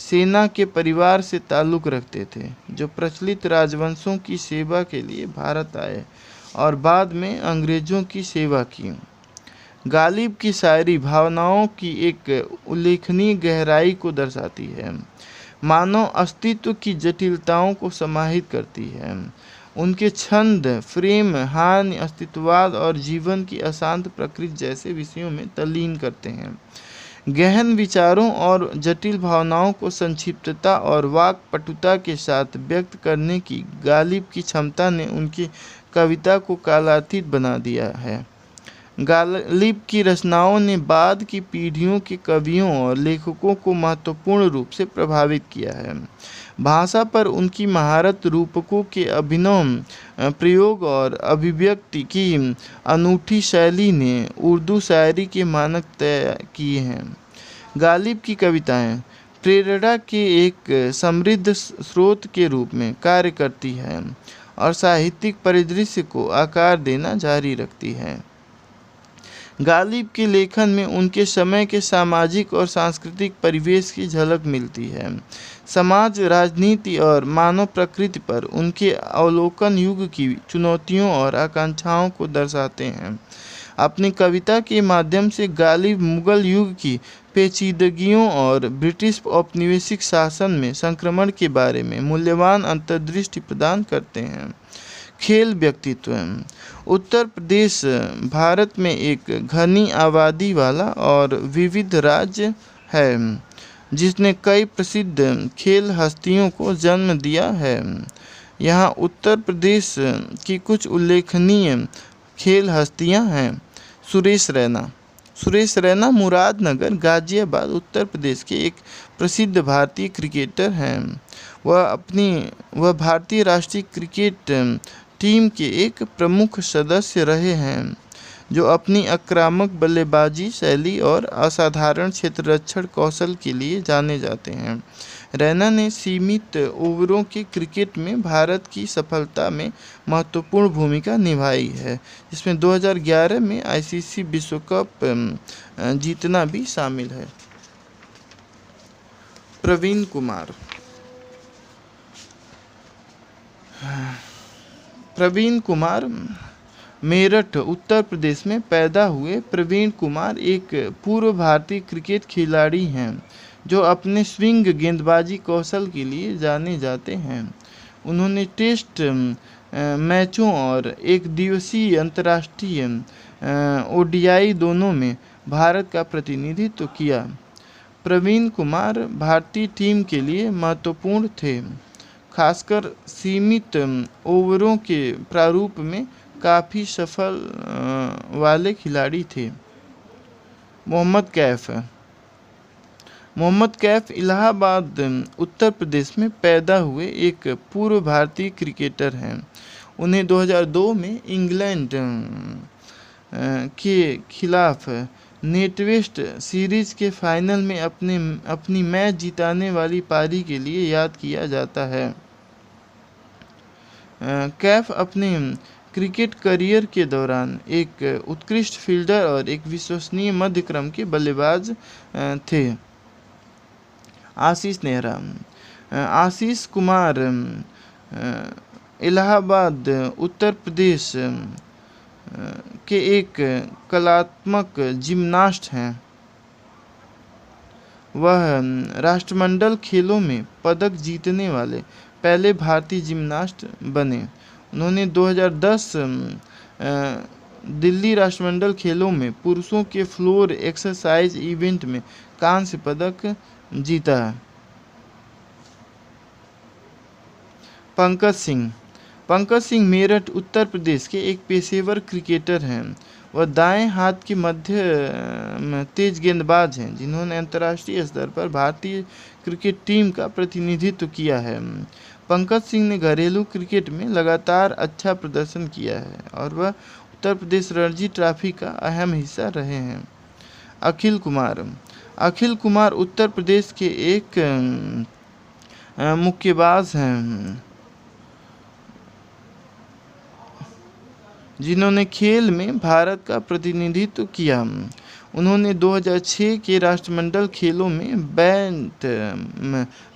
सेना के परिवार से ताल्लुक़ रखते थे, जो प्रचलित राजवंशों की सेवा के लिए भारत आए और बाद में अंग्रेज़ों की सेवा की। गालिब की शायरी भावनाओं की एक उल्लेखनीय गहराई को दर्शाती है, मानव अस्तित्व की जटिलताओं को समाहित करती है उनके छंद प्रेम, हानि, अस्तित्ववाद और जीवन की अशांत प्रकृति जैसे विषयों में तल्लीन करते हैं। गहन विचारों और जटिल भावनाओं को संक्षिप्तता और वाक्पटुता के साथ व्यक्त करने की गालिब की क्षमता ने उनकी कविता को कालातीत बना दिया है। गालिब की रचनाओं ने बाद की पीढ़ियों के कवियों और लेखकों को महत्वपूर्ण रूप से प्रभावित किया है। भाषा पर उनकी महारत, रूपकों के अभिनव प्रयोग और अभिव्यक्ति की अनूठी शैली ने उर्दू शायरी के मानक तय किए हैं। गालिब की कविताएं प्रेरणा के एक समृद्ध स्रोत के रूप में कार्य करती हैं और साहित्यिक परिदृश्य को आकार देना जारी रखती हैं। गालिब के लेखन में उनके समय के सामाजिक और सांस्कृतिक परिवेश की झलक मिलती है। समाज, राजनीति और मानव प्रकृति पर उनके अवलोकन युग की चुनौतियों और आकांक्षाओं को दर्शाते हैं। अपनी कविता के माध्यम से गालिब मुगल युग की पेचीदगियों और ब्रिटिश औपनिवेशिक शासन में संक्रमण के बारे में मूल्यवान अंतर्दृष्टि प्रदान करते हैं। खेल व्यक्तित्व। उत्तर प्रदेश भारत में एक घनी आबादी वाला और विविध राज्य है, जिसने कई प्रसिद्ध खेल हस्तियों को जन्म दिया है। यहाँ उत्तर प्रदेश की कुछ उल्लेखनीय खेल हस्तियाँ हैं। सुरेश रैना। सुरेश रैना मुरादनगर, गाजियाबाद, उत्तर प्रदेश के एक प्रसिद्ध भारतीय क्रिकेटर हैं। वह भारतीय राष्ट्रीय क्रिकेट टीम के एक प्रमुख सदस्य रहे हैं, जो अपनी आक्रामक बल्लेबाजी शैली और असाधारण क्षेत्ररक्षण कौशल के लिए जाने जाते हैं। रैना ने सीमित ओवरों के क्रिकेट में भारत की सफलता में महत्वपूर्ण भूमिका निभाई है, जिसमें 2011 में आईसीसी विश्व कप जीतना भी शामिल है। प्रवीण कुमार। प्रवीण कुमार मेरठ, उत्तर प्रदेश में पैदा हुए प्रवीण कुमार एक पूर्व भारतीय क्रिकेट खिलाड़ी हैं, जो अपने स्विंग गेंदबाजी कौशल के लिए जाने जाते हैं। उन्होंने टेस्ट मैचों और एक दिवसीय अंतर्राष्ट्रीय ओडीआई दोनों में भारत का प्रतिनिधित्व किया। प्रवीण कुमार भारतीय टीम के लिए महत्वपूर्ण थे, खासकर सीमित ओवरों के प्रारूप में काफ़ी सफल वाले खिलाड़ी थे। मोहम्मद कैफ। मोहम्मद कैफ इलाहाबाद, उत्तर प्रदेश में पैदा हुए एक पूर्व भारतीय क्रिकेटर हैं। उन्हें 2002 में इंग्लैंड के खिलाफ नेटवेस्ट सीरीज के फाइनल में अपनी मैच जिताने वाली पारी के लिए याद किया जाता है। कैफ अपने क्रिकेट करियर के दौरान एक उत्कृष्ट फील्डर और एक विश्वसनीय मध्य क्रम के बल्लेबाज थे। आशीष नेहरा। आशीष कुमार इलाहाबाद, उत्तर प्रदेश के एक कलात्मक जिम्नास्ट हैं। वह राष्ट्रमंडल खेलों में पदक जीतने वाले पहले भारतीय जिम्नास्ट बने। उन्होंने 2010 दिल्ली राष्ट्रमंडल खेलों में पुरुषों के फ्लोर एक्सरसाइज इवेंट में कांस्य पदक जीता। पंकज सिंह। पंकज सिंह मेरठ, उत्तर प्रदेश के एक पेशेवर क्रिकेटर हैं। वह दाएं हाथ के मध्य तेज गेंदबाज हैं, जिन्होंने अंतर्राष्ट्रीय स्तर पर भारतीय क्रिकेट टीम का प्रतिनिधित्व किया है। पंकज सिंह ने घरेलू क्रिकेट में लगातार अच्छा प्रदर्शन किया है और वह उत्तर प्रदेश रणजी ट्रॉफी का अहम हिस्सा रहे हैं। अखिल कुमार। अखिल कुमार उत्तर प्रदेश के एक मुक्केबाज हैं, जिन्होंने खेल में भारत का प्रतिनिधित्व किया। उन्होंने 2006 के राष्ट्रमंडल खेलों में बैंट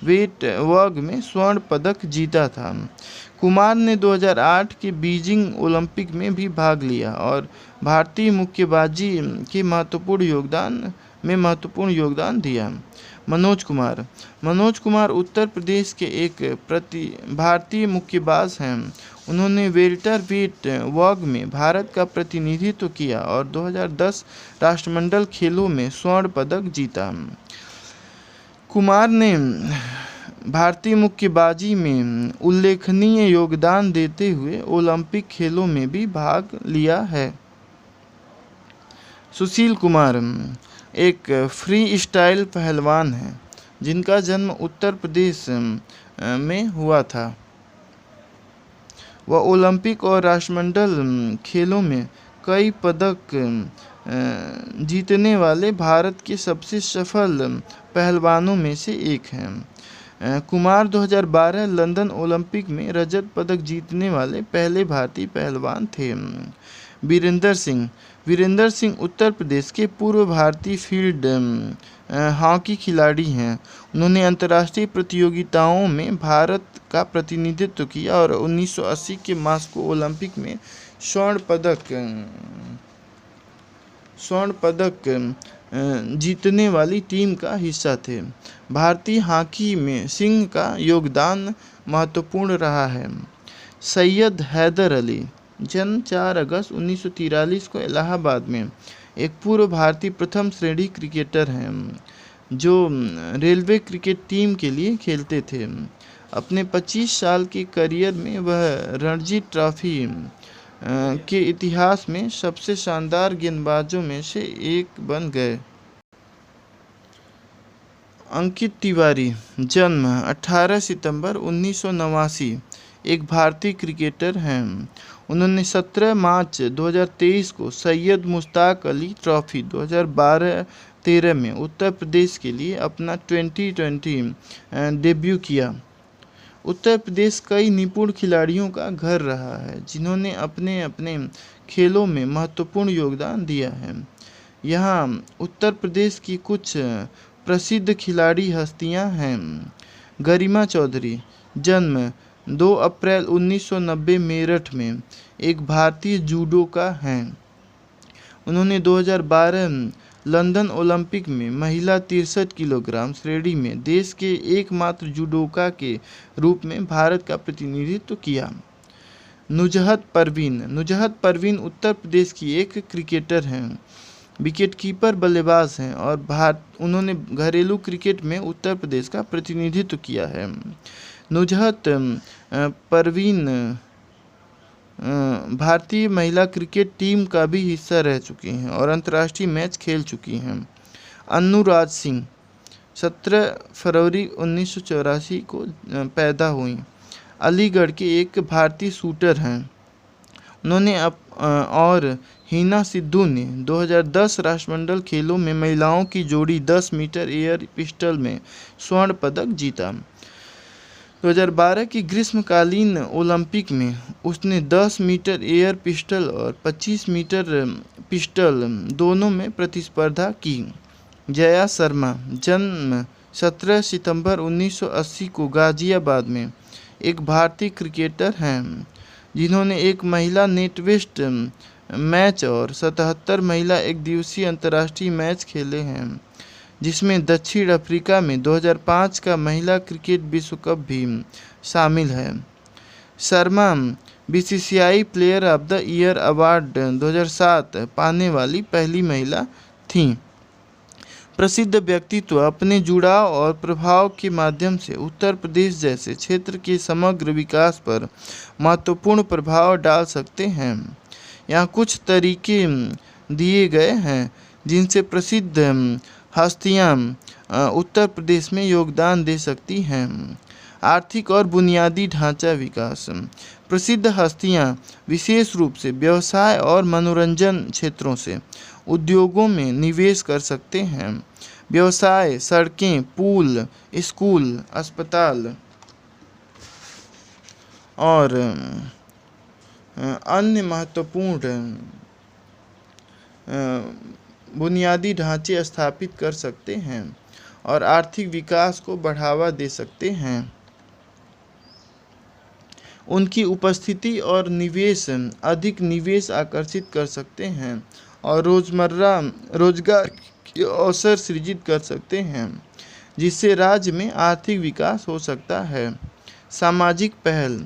वेट वर्ग में स्वर्ण पदक जीता था। कुमार ने 2008 के बीजिंग ओलंपिक में भी भाग लिया और भारतीय मुक्केबाजी के महत्वपूर्ण योगदान में महत्वपूर्ण योगदान दिया। मनोज कुमार उत्तर प्रदेश के एक भारतीय मुक्केबाज हैं। उन्होंने वेल्टरवेट वर्ग में भारत का प्रतिनिधित्व किया और 2010 राष्ट्रमंडल खेलों में स्वर्ण पदक जीता। कुमार ने भारतीय मुक्केबाजी में उल्लेखनीय योगदान देते हुए ओलंपिक खेलों में भी भाग लिया है। सुशील कुमार एक फ्री स्टाइल पहलवान हैं जिनका जन्म उत्तर प्रदेश में हुआ था। वह ओलंपिक और राष्ट्रमंडल खेलों में कई पदक जीतने वाले भारत के सबसे सफल पहलवानों में से एक हैं। कुमार 2012 लंदन ओलंपिक में रजत पदक जीतने वाले पहले भारतीय पहलवान थे। वीरेंद्र सिंह उत्तर प्रदेश के पूर्व भारतीय फील्ड हॉकी खिलाड़ी हैं। उन्होंने अंतर्राष्ट्रीय प्रतियोगिताओं में भारत का प्रतिनिधित्व किया और 1980 के मॉस्को ओलंपिक में स्वर्ण पदक जीतने वाली टीम का हिस्सा थे। भारतीय हॉकी में सिंह का योगदान महत्वपूर्ण रहा है। सैयद हैदर अली जन्म 4 अगस्त 1943 को इलाहाबाद में एक पूर्व भारतीय प्रथम श्रेणी क्रिकेटर हैं जो रेलवे क्रिकेट टीम के लिए खेलते थे। अपने 25 साल के करियर में वह रणजी ट्रॉफी के इतिहास में सबसे शानदार गेंदबाजों में से एक बन गए। अंकित तिवारी जन्म 18 सितंबर 1989 एक भारतीय क्रिकेटर हैं। उन्होंने 17 मार्च 2023 को सैयद मुश्ताक अली ट्रॉफी 2012-13 में उत्तर प्रदेश के लिए अपना T20 डेब्यू किया। उत्तर प्रदेश कई निपुण खिलाड़ियों का घर रहा है जिन्होंने अपने अपने खेलों में महत्वपूर्ण योगदान दिया है। यहाँ उत्तर प्रदेश की कुछ प्रसिद्ध खिलाड़ी हस्तियाँ हैं। गरिमा चौधरी जन्म 2 अप्रैल 1990 मेरठ में एक भारतीय जूडोका हैं। उन्होंने 2012 लंदन ओलंपिक में महिला 63 किलोग्राम श्रेणी में देश के एकमात्र जूडोका के रूप में भारत का प्रतिनिधित्व किया। नुजहत परवीन उत्तर प्रदेश की एक क्रिकेटर हैं, विकेटकीपर बल्लेबाज हैं और उन्होंने घरेलू क्रिकेट में उत्तर प्रदेश का प्रतिनिधित्व किया है। नुजहत परवीन भारतीय महिला क्रिकेट टीम का भी हिस्सा रह चुकी हैं और अंतर्राष्ट्रीय मैच खेल चुकी हैं। अन्नू राज सिंह 17 फरवरी 1984 को पैदा हुई, अलीगढ़ के एक भारतीय शूटर हैं। उन्होंने और हिना सिद्धू ने 2010 राष्ट्रमंडल खेलों में महिलाओं की जोड़ी 10 मीटर एयर पिस्टल में स्वर्ण पदक जीता। 2012 की ग्रीष्मकालीन ओलंपिक में उसने 10 मीटर एयर पिस्टल और 25 मीटर पिस्टल दोनों में प्रतिस्पर्धा की। जया शर्मा जन्म 17 सितंबर 1980 को गाजियाबाद में एक भारतीय क्रिकेटर हैं जिन्होंने एक महिला नेट वेस्ट मैच और 77 महिला एकदिवसीय अंतर्राष्ट्रीय मैच खेले हैं, जिसमें दक्षिण अफ्रीका में 2005 का महिला क्रिकेट विश्व कप भी शामिल है। Sharma BCCI player of the year award 2007 पाने वाली पहली महिला थीं। प्रसिद्ध व्यक्तित्व अपने जुड़ाव और प्रभाव के माध्यम से उत्तर प्रदेश जैसे क्षेत्र के समग्र विकास पर महत्वपूर्ण प्रभाव डाल सकते हैं। यहाँ कुछ तरीके दिए गए हैं जिनसे प्रसिद्ध हस्तियाँ उत्तर प्रदेश में योगदान दे सकती हैं। आर्थिक और बुनियादी ढांचा विकास। प्रसिद्ध हस्तियाँ विशेष रूप से व्यवसाय और मनोरंजन क्षेत्रों से उद्योगों में निवेश कर सकते हैं। व्यवसाय, सड़कें, पुल, स्कूल, अस्पताल और अन्य महत्वपूर्ण बुनियादी ढांचे स्थापित कर सकते हैं और आर्थिक विकास को बढ़ावा दे सकते हैं। उनकी उपस्थिति और निवेश अधिक निवेश आकर्षित कर सकते हैं और रोजगार अवसर सृजित कर सकते हैं, जिससे राज्य में आर्थिक विकास हो सकता है। सामाजिक पहल।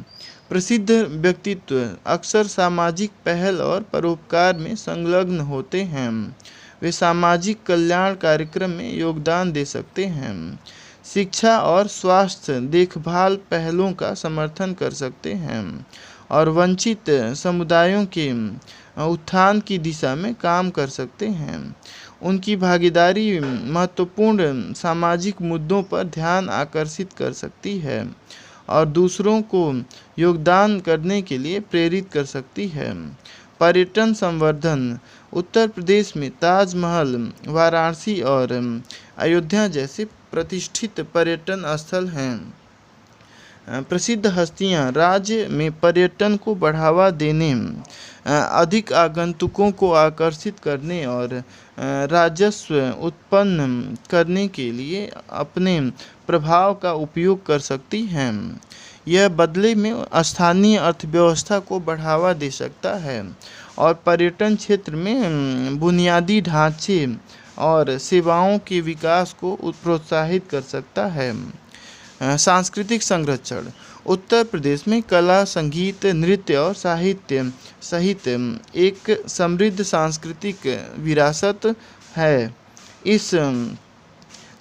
प्रसिद्ध व्यक्तित्व अक्सर सामाजिक पहल और परोपकार में संलग्न होते हैं। वे सामाजिक कल्याण कार्यक्रम में योगदान दे सकते हैं, शिक्षा और स्वास्थ्य देखभाल पहलों का समर्थन कर सकते हैं और वंचित समुदायों के उत्थान की दिशा में काम कर सकते हैं। उनकी भागीदारी महत्वपूर्ण सामाजिक मुद्दों पर ध्यान आकर्षित कर सकती है और दूसरों को योगदान करने के लिए प्रेरित कर सकती है। पर्यटन संवर्धन। उत्तर प्रदेश में ताजमहल, वाराणसी और अयोध्या जैसे प्रतिष्ठित पर्यटन स्थल हैं। प्रसिद्ध हस्तियां राज्य में पर्यटन को बढ़ावा देने, अधिक आगंतुकों को आकर्षित करने और राजस्व उत्पन्न करने के लिए अपने प्रभाव का उपयोग कर सकती हैं। यह बदले में स्थानीय अर्थव्यवस्था को बढ़ावा दे सकता है और पर्यटन क्षेत्र में बुनियादी ढांचे और सेवाओं के विकास को प्रोत्साहित कर सकता है। सांस्कृतिक संरक्षण। उत्तर प्रदेश में कला, संगीत, नृत्य और साहित्य सहित एक समृद्ध सांस्कृतिक विरासत है। इस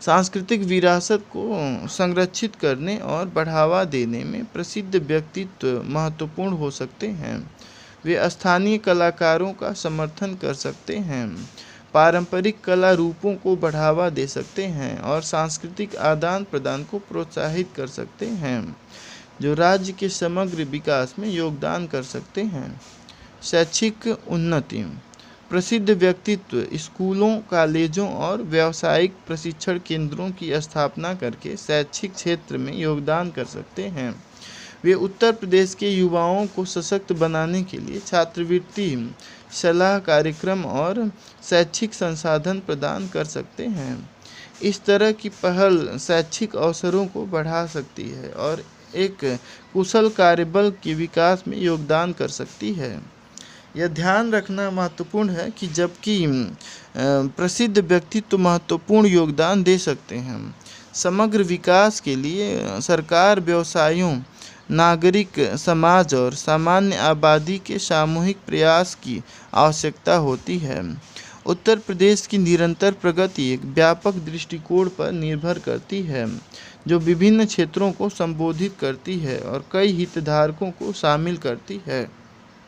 सांस्कृतिक विरासत को संरक्षित करने और बढ़ावा देने में प्रसिद्ध व्यक्तित्व महत्वपूर्ण हो सकते हैं। वे स्थानीय कलाकारों का समर्थन कर सकते हैं, पारंपरिक कला रूपों को बढ़ावा दे सकते हैं और सांस्कृतिक आदान प्रदान को प्रोत्साहित कर सकते हैं, जो राज्य के समग्र विकास में योगदान कर सकते हैं। शैक्षिक उन्नति। प्रसिद्ध व्यक्तित्व स्कूलों, कॉलेजों और व्यावसायिक प्रशिक्षण केंद्रों की स्थापना करके शैक्षिक क्षेत्र में योगदान कर सकते हैं। वे उत्तर प्रदेश के युवाओं को सशक्त बनाने के लिए छात्रवृत्ति, सलाह कार्यक्रम और शैक्षिक संसाधन प्रदान कर सकते हैं। इस तरह की पहल शैक्षिक अवसरों को बढ़ा सकती है और एक कुशल कार्यबल के विकास में योगदान कर सकती है। यह ध्यान रखना महत्वपूर्ण है कि जबकि प्रसिद्ध व्यक्तित्व महत्वपूर्ण योगदान दे सकते हैं, समग्र विकास के लिए सरकार, व्यवसायों, नागरिक समाज और सामान्य आबादी के सामूहिक प्रयास की आवश्यकता होती है। उत्तर प्रदेश की निरंतर प्रगति एक व्यापक दृष्टिकोण पर निर्भर करती है, जो विभिन्न क्षेत्रों को संबोधित करती है और कई हितधारकों को शामिल करती है।